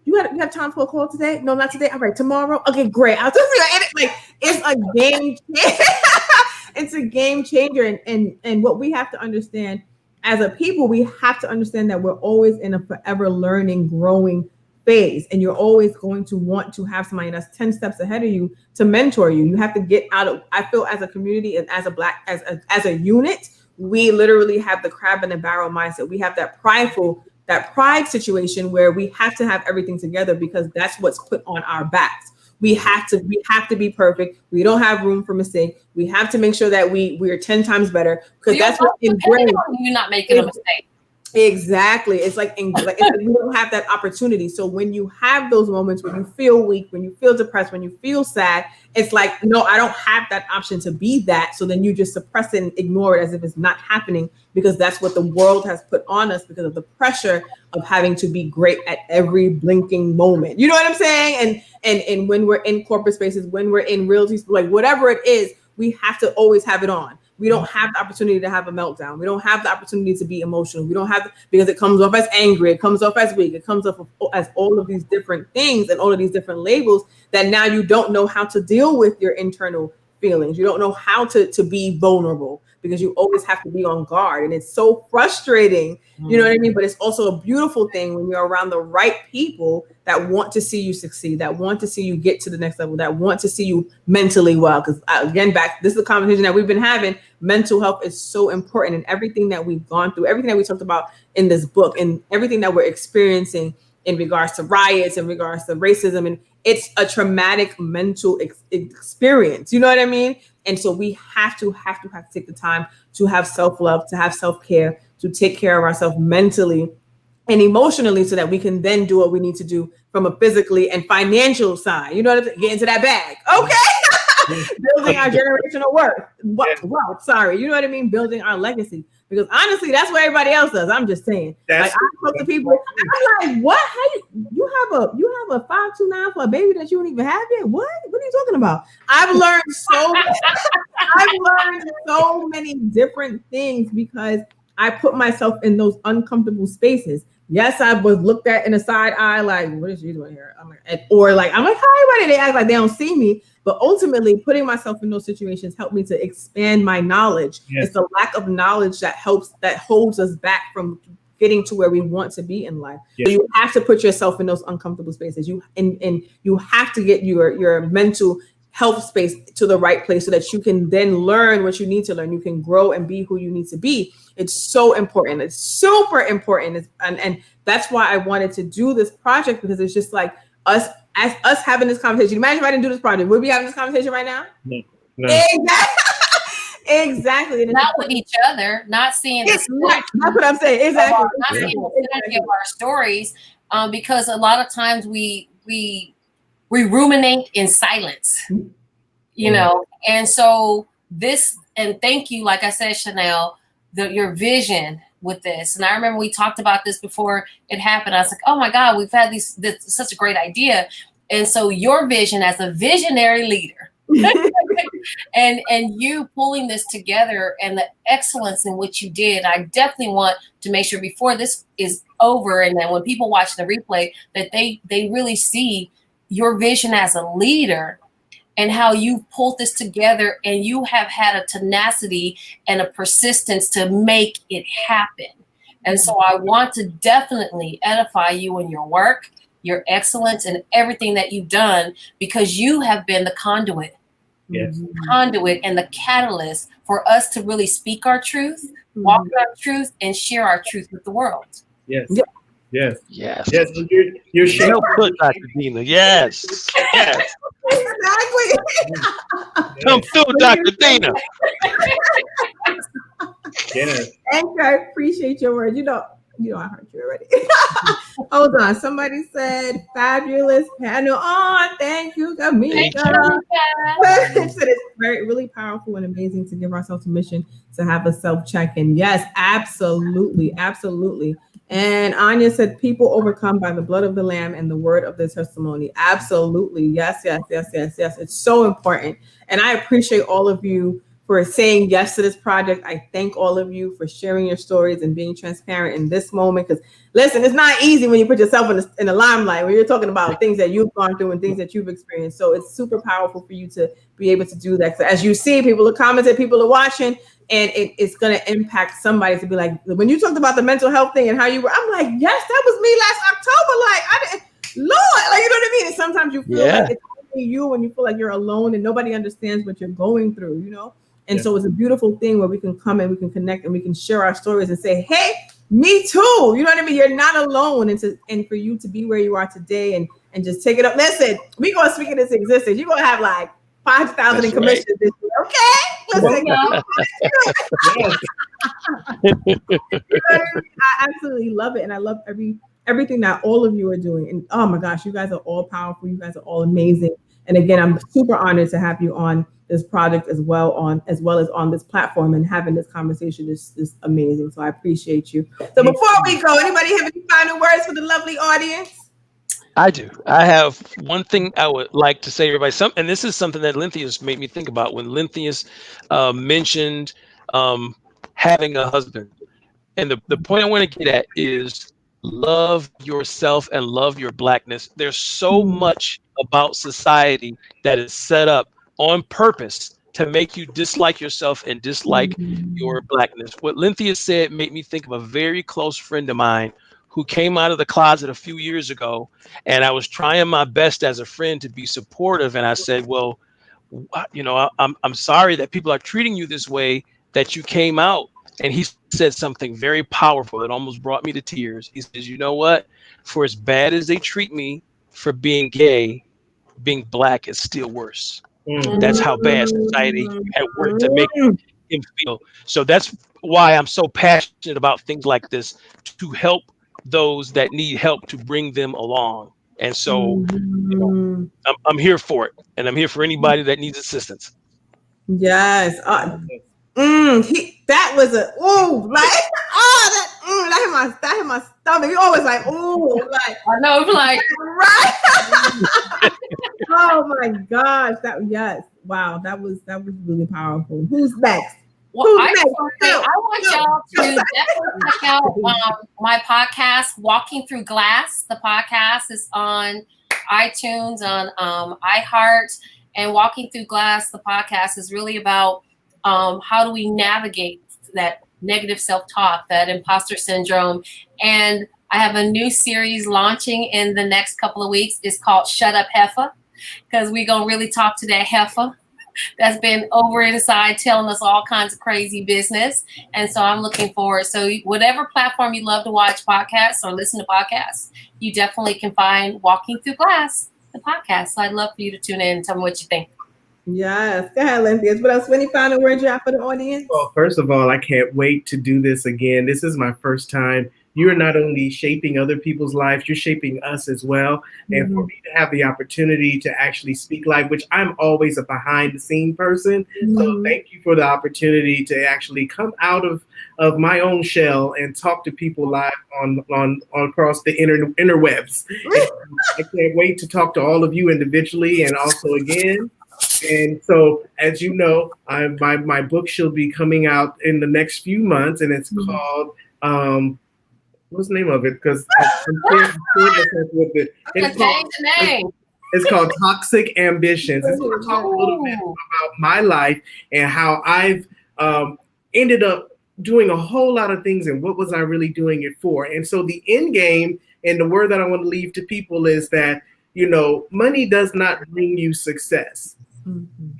Speaker 1: You have time for a call today? No, not today. All right, tomorrow. Okay, great. I'll just like it's a game changer. It's a game changer. And what we have to understand as a people, we have to understand that we're always in a forever learning, growing phase. And you're always going to want to have somebody that's 10 steps ahead of you to mentor you. You have to get out of, I feel as a community and as a unit, we literally have the crab in the barrel mindset. We have that pride situation where we have to have everything together because that's what's put on our backs. We have to be perfect. We don't have room for mistake. We have to make sure that we're 10 times better because that's what ingrained.
Speaker 3: You're not making a mistake.
Speaker 1: Exactly. It's like we don't have that opportunity. So when you have those moments when you feel weak, when you feel depressed, when you feel sad, it's like, no, I don't have that option to be that. So then you just suppress it and ignore it as if it's not happening because that's what the world has put on us because of the pressure of having to be great at every blinking moment. You know what I'm saying? And when we're in corporate spaces, when we're in realty, like whatever it is, we have to always have it on. We don't have the opportunity to have a meltdown. We don't have the opportunity to be emotional. We don't have because it comes off as angry. It comes off as weak. It comes off as all of these different things and all of these different labels that now you don't know how to deal with your internal feelings. You don't know how to be vulnerable because you always have to be on guard. And it's so frustrating, you know what I mean? But it's also a beautiful thing when you're around the right people that want to see you succeed, that want to see you get to the next level, that want to see you mentally well. Because again, this is a conversation that we've been having. Mental health is so important in everything that we've gone through, everything that we talked about in this book, and everything that we're experiencing in regards to riots, in regards to racism. And it's a traumatic mental experience. You know what I mean? And so we have to take the time to have self-love, to have self-care, to take care of ourselves mentally and emotionally so that we can then do what we need to do from a physically and financial side. You know what I'm saying? Get into that bag. Okay. Building our generational worth. Well, sorry. You know what I mean? Building our legacy. Because honestly, that's what everybody else does. I'm just saying. Like I talk to people, I'm like, what? How you have a 529 for a baby that you don't even have yet? What are you talking about? I've learned so many different things because I put myself in those uncomfortable spaces. Yes, I was looked at in a side eye, like, what is she doing here? I'm like, hi, everybody. They act like they don't see me. But ultimately, putting myself in those situations helped me to expand my knowledge. Yes. It's the lack of knowledge that holds us back from getting to where we want to be in life. Yes. So you have to put yourself in those uncomfortable spaces. You have to get your mental health space to the right place so that you can then learn what you need to learn. You can grow and be who you need to be. It's so important. It's super important. And that's why I wanted to do this project, because it's just like us having this conversation. Imagine if I didn't do this project. Would we be having this conversation right now?
Speaker 2: No.
Speaker 1: Exactly.
Speaker 3: Not with each other, not seeing this.
Speaker 1: That's what I'm saying. Exactly.
Speaker 3: Not seeing the of our stories, because a lot of times we ruminate in silence, you know. And so and thank you, like I said, Chanel, your vision with this. And I remember we talked about this before it happened. I was like, oh my God, we've had this such a great idea. And so your vision as a visionary leader and you pulling this together and the excellence in which you did, I definitely want to make sure before this is over and then when people watch the replay that they really see your vision as a leader and how you pulled this together and you have had a tenacity and a persistence to make it happen. And so I want to definitely edify you in your work, your excellence, and everything that you've done, because you have been the conduit
Speaker 4: Yes.
Speaker 3: conduit and the catalyst for us to really speak our truth, walk in our truth, and share our truth with the world.
Speaker 4: Yes.
Speaker 1: Yep.
Speaker 4: Yes.
Speaker 2: Yes.
Speaker 4: Yes. You're shaping.
Speaker 2: Well put, Dr. Deena. Yes. Yes.
Speaker 1: Exactly.
Speaker 2: Come through, Dr. Deena.
Speaker 4: Yes.
Speaker 1: Thank you. I appreciate your words. You know I heard you already. Hold on. Somebody said fabulous panel. Oh, thank you, Kamika. She said it's really powerful and amazing to give ourselves permission to have a self-check-in. Yes, absolutely. Absolutely. And Anya said, people overcome by the blood of the Lamb and the word of the testimony. Absolutely. Yes, yes, yes, yes, yes. It's so important. And I appreciate all of you for saying yes to this project. I thank all of you for sharing your stories and being transparent in this moment. Because listen, it's not easy when you put yourself in the limelight, when you're talking about things that you've gone through and things that you've experienced. So it's super powerful for you to be able to do that. So as you see, people are commenting, people are watching, and it's going to impact somebody to be like, when you talked about the mental health thing and how you were, I'm like, yes, that was me last October. Like, I didn't, Lord, like, you know what I mean? And sometimes you feel like it's only you when you feel like you're alone and nobody understands what you're going through, you know? And so it's a beautiful thing where we can come and we can connect and we can share our stories and say, hey, me too. You know what I mean? You're not alone. And for you to be where you are today and just take it up. Listen, we're going to speak in this existence. You're going to have like 5,000 in commissions this year. Okay? Listen. I absolutely love it. And I love everything that all of you are doing. And oh my gosh, you guys are all powerful. You guys are all amazing. And again, I'm super honored to have you on this project as well as on this platform, and having this conversation is amazing. So I appreciate you. So before we go, anybody have any final words for the lovely audience?
Speaker 2: I do. I have one thing I would like to say to everybody. And this is something that Lentheus made me think about when Lentheus mentioned having a husband. And the point I want to get at is love yourself and love your Blackness. There's so much about society that is set up on purpose to make you dislike yourself and dislike your Blackness. What Lentheus said made me think of a very close friend of mine who came out of the closet a few years ago, and I was trying my best as a friend to be supportive. And I said, well, you know, I'm sorry that people are treating you this way, that you came out. And he said something very powerful that almost brought me to tears. He says, you know what? For as bad as they treat me for being gay, being Black is still worse. That's how bad society had worked to make him feel. So that's why I'm so passionate about things like this, to help those that need help, to bring them along. And so, you know, I'm here for it. And I'm here for anybody that needs assistance.
Speaker 1: Yes. That was a that hit my stomach. You always like, like
Speaker 3: I know, like
Speaker 1: right. Oh my gosh, wow, that was really powerful. Who's next?
Speaker 3: Well, I want y'all to definitely check out my podcast, Walking Through Glass. The podcast is on iTunes, on iHeart, and Walking Through Glass, the podcast is really about how do we navigate that negative self-talk, that imposter syndrome. And I have a new series launching in the next couple of weeks. It's called Shut Up Heifer, because we're going to really talk to that heifer that's been over inside telling us all kinds of crazy business. And so I'm looking forward. So whatever platform you love to watch podcasts or listen to podcasts, you definitely can find Walking Through Glass, the podcast. So I'd love for you to tune in and tell me what you think.
Speaker 1: Yes. Go ahead, Lentheus. What else? Any final words you have for the audience?
Speaker 4: Well, first of all, I can't wait to do this again. This is my first time. You are not only shaping other people's lives, you're shaping us as well. And for me to have the opportunity to actually speak live, which I'm always a behind the scene person. So thank you for the opportunity to actually come out of my own shell and talk to people live on across the interwebs. I can't wait to talk to all of you individually and also again. And so, as you know, my book shall be coming out in the next few months, and it's called what's the name of it? Because with it. It's called Toxic Ambitions. It's going to talk a little bit about my life and how I've ended up doing a whole lot of things and what was I really doing it for. And so the end game and the word that I want to leave to people is that, you know, money does not bring you success.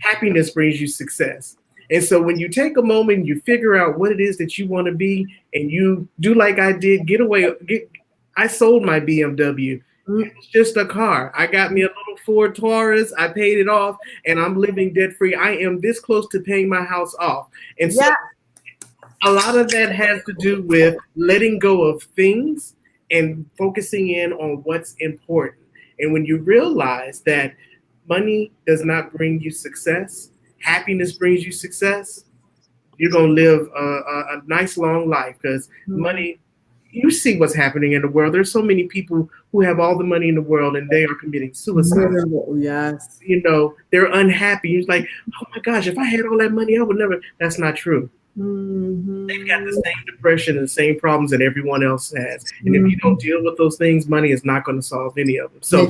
Speaker 4: Happiness brings you success. And so when you take a moment and you figure out what it is that you want to be, and you do like I did, I sold my BMW. It's just a car. I got me a little Ford Taurus. I paid it off, and I'm living debt free. I am this close to paying my house off. And so a lot of that has to do with letting go of things and focusing in on what's important. And when you realize that money does not bring you success, happiness brings you success, you're going to live a nice long life, because money, you see what's happening in the world. There's so many people who have all the money in the world and they are committing suicide.
Speaker 1: Yes.
Speaker 4: You know, they're unhappy. It's like, oh my gosh, if I had all that money, I would never. That's not true. They've got the same depression and the same problems that everyone else has. And if you don't deal with those things, money is not going to solve any of them. So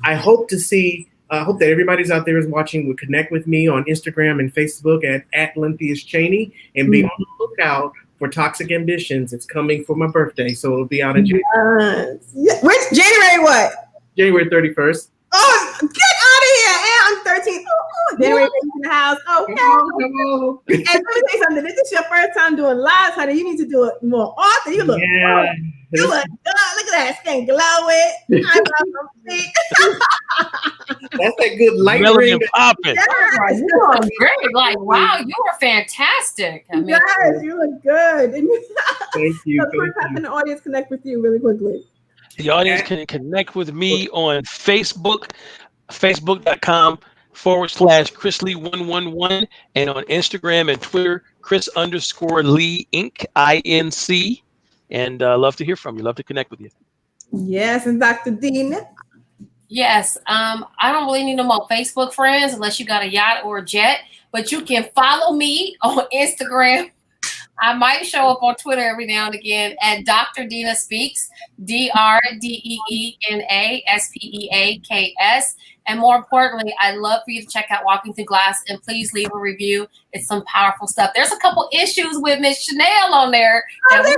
Speaker 4: I hope to see, I hope that everybody's out there is watching would connect with me on Instagram and Facebook at Lentheus Chaney, and be on the lookout for Toxic Ambitions. It's coming for my birthday, so it'll be out in January.
Speaker 1: Yes. Which January what?
Speaker 4: January 31st.
Speaker 1: Oh, get out of here. And I'm 13. Oh, January in the house. Okay.
Speaker 4: Hello.
Speaker 1: And let me tell you something. This is your first time doing lives, honey. You need to do it more often. You look good. You look good. Look at that skin glowing.
Speaker 4: That's that good light
Speaker 2: Melody
Speaker 4: ring.
Speaker 2: popping.
Speaker 1: Yes.
Speaker 3: You are great. Like, wow, you are fantastic. I mean,
Speaker 1: Yes, you look good.
Speaker 4: Thank you.
Speaker 1: So Chris, how can the audience connect with you really quickly?
Speaker 2: The audience can connect with me on Facebook, facebook.com/ChrisLee111, and on Instagram and Twitter, Chris_Lee Inc. INC. And love to hear from you. Love to connect with you.
Speaker 1: Yes, and Dr. Deena.
Speaker 3: yes. I don't really need no more Facebook friends unless you got a yacht or a jet, but you can follow me on Instagram. I might show up on Twitter every now and again at Dr. Deena Speaks, DRDEENASPEAKS. And more importantly, I'd love for you to check out Walking Through Glass, and please leave a review. It's some powerful stuff. There's a couple issues with Miss Chanel on there.
Speaker 1: Oh, there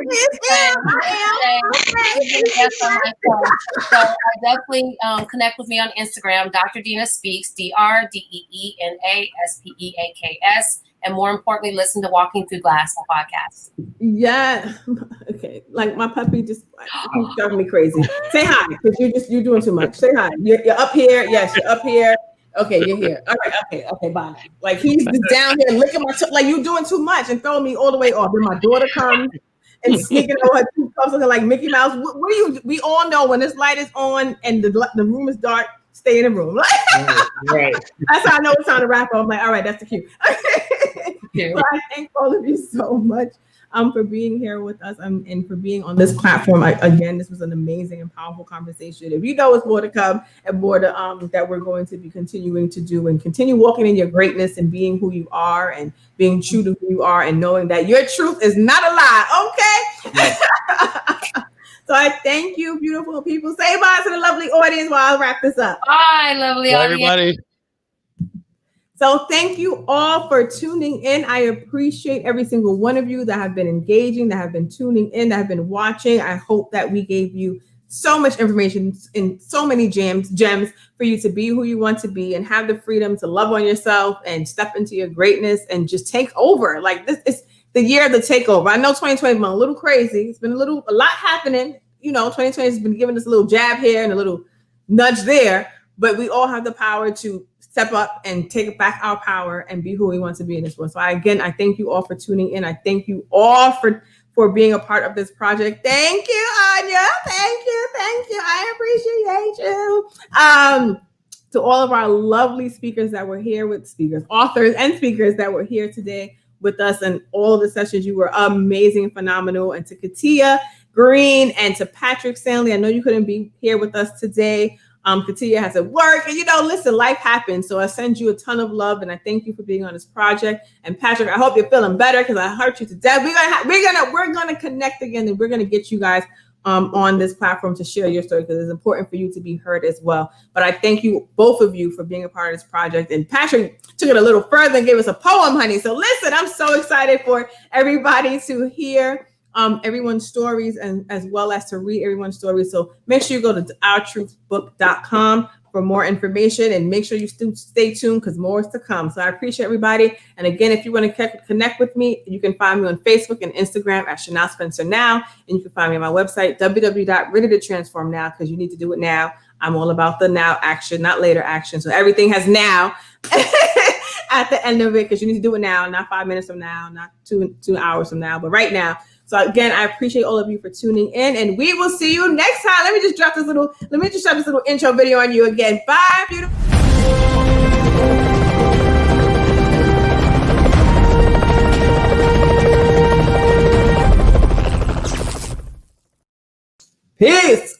Speaker 3: So I definitely connect with me on Instagram, Dr. Deena Speaks, DRDEENASPEAKS. And more importantly, listen to Walking Through Glass, the podcast.
Speaker 1: Yeah. Okay. Like my puppy just he's driving me crazy. Say hi, because you're doing too much. Say hi. You're up here. Yes, you're up here. Okay, you're here. All right. Okay. Bye. Like he's just down here licking my like you're doing too much and throwing me all the way off. Then my daughter comes and sneaking over her 2 cups looking like Mickey Mouse. What do you? We all know when this light is on and the room is dark. Stay in the room.
Speaker 4: Right.
Speaker 1: That's how I know it's time to wrap up. I'm like, all right, that's the cue. So I thank all of you so much for being here with us and for being on this platform. Again, this was an amazing and powerful conversation. If you know it's more to come and more to that we're going to be continuing to do, and continue walking in your greatness and being who you are and being true to who you are and knowing that your truth is not a lie. Okay. So I thank you, beautiful people. Say bye to the lovely audience while I wrap this up.
Speaker 3: Bye, lovely
Speaker 2: Bye,
Speaker 3: audience.
Speaker 2: everybody.
Speaker 1: So thank you all for tuning in. I appreciate every single one of you that have been engaging, that have been tuning in, that have been watching. I hope that we gave you so much information and so many gems for you to be who you want to be and have the freedom to love on yourself and step into your greatness and just take over. Like this is the year of the takeover. I know 2020 has been a little crazy. It's been a lot happening. You know, 2020 has been giving us a little jab here and a little nudge there, but we all have the power to step up and take back our power and be who we want to be in this world. So I thank you all for tuning in. I thank you all for being a part of this project. Thank you, Anya. Thank you. I appreciate you. To all of our lovely speakers that were here authors and speakers that were here today with us, and all of the sessions, you were amazing and phenomenal. And to Katia Green and to Patrick Stanley, I know you couldn't be here with us today. Katia has to work, and listen, life happens. So I send you a ton of love, and I thank you for being on this project. And Patrick, I hope you're feeling better because I hurt you to death. We're gonna connect again, and we're gonna get you guys on this platform to share your story, because it's important for you to be heard as well. But I thank you, both of you, for being a part of this project. And Patrick took it a little further and gave us a poem, honey. So listen, I'm so excited for everybody to hear everyone's stories and as well as to read everyone's stories. So make sure you go to ourtruthbook.com for more information, and make sure you stay tuned because more is to come. So I appreciate everybody. And again, if you want to connect with me, you can find me on Facebook and Instagram at Chanel Spencer Now. And you can find me on my website, www.readytotransformnow, because you need to do it now. I'm all about the now action, not later action. So everything has now at the end of it, because you need to do it now, not 5 minutes from now, not two hours from now, but right now. So again, I appreciate all of you for tuning in, and we will see you next time. Let me just drop this little intro video on you again. Bye, beautiful. Peace.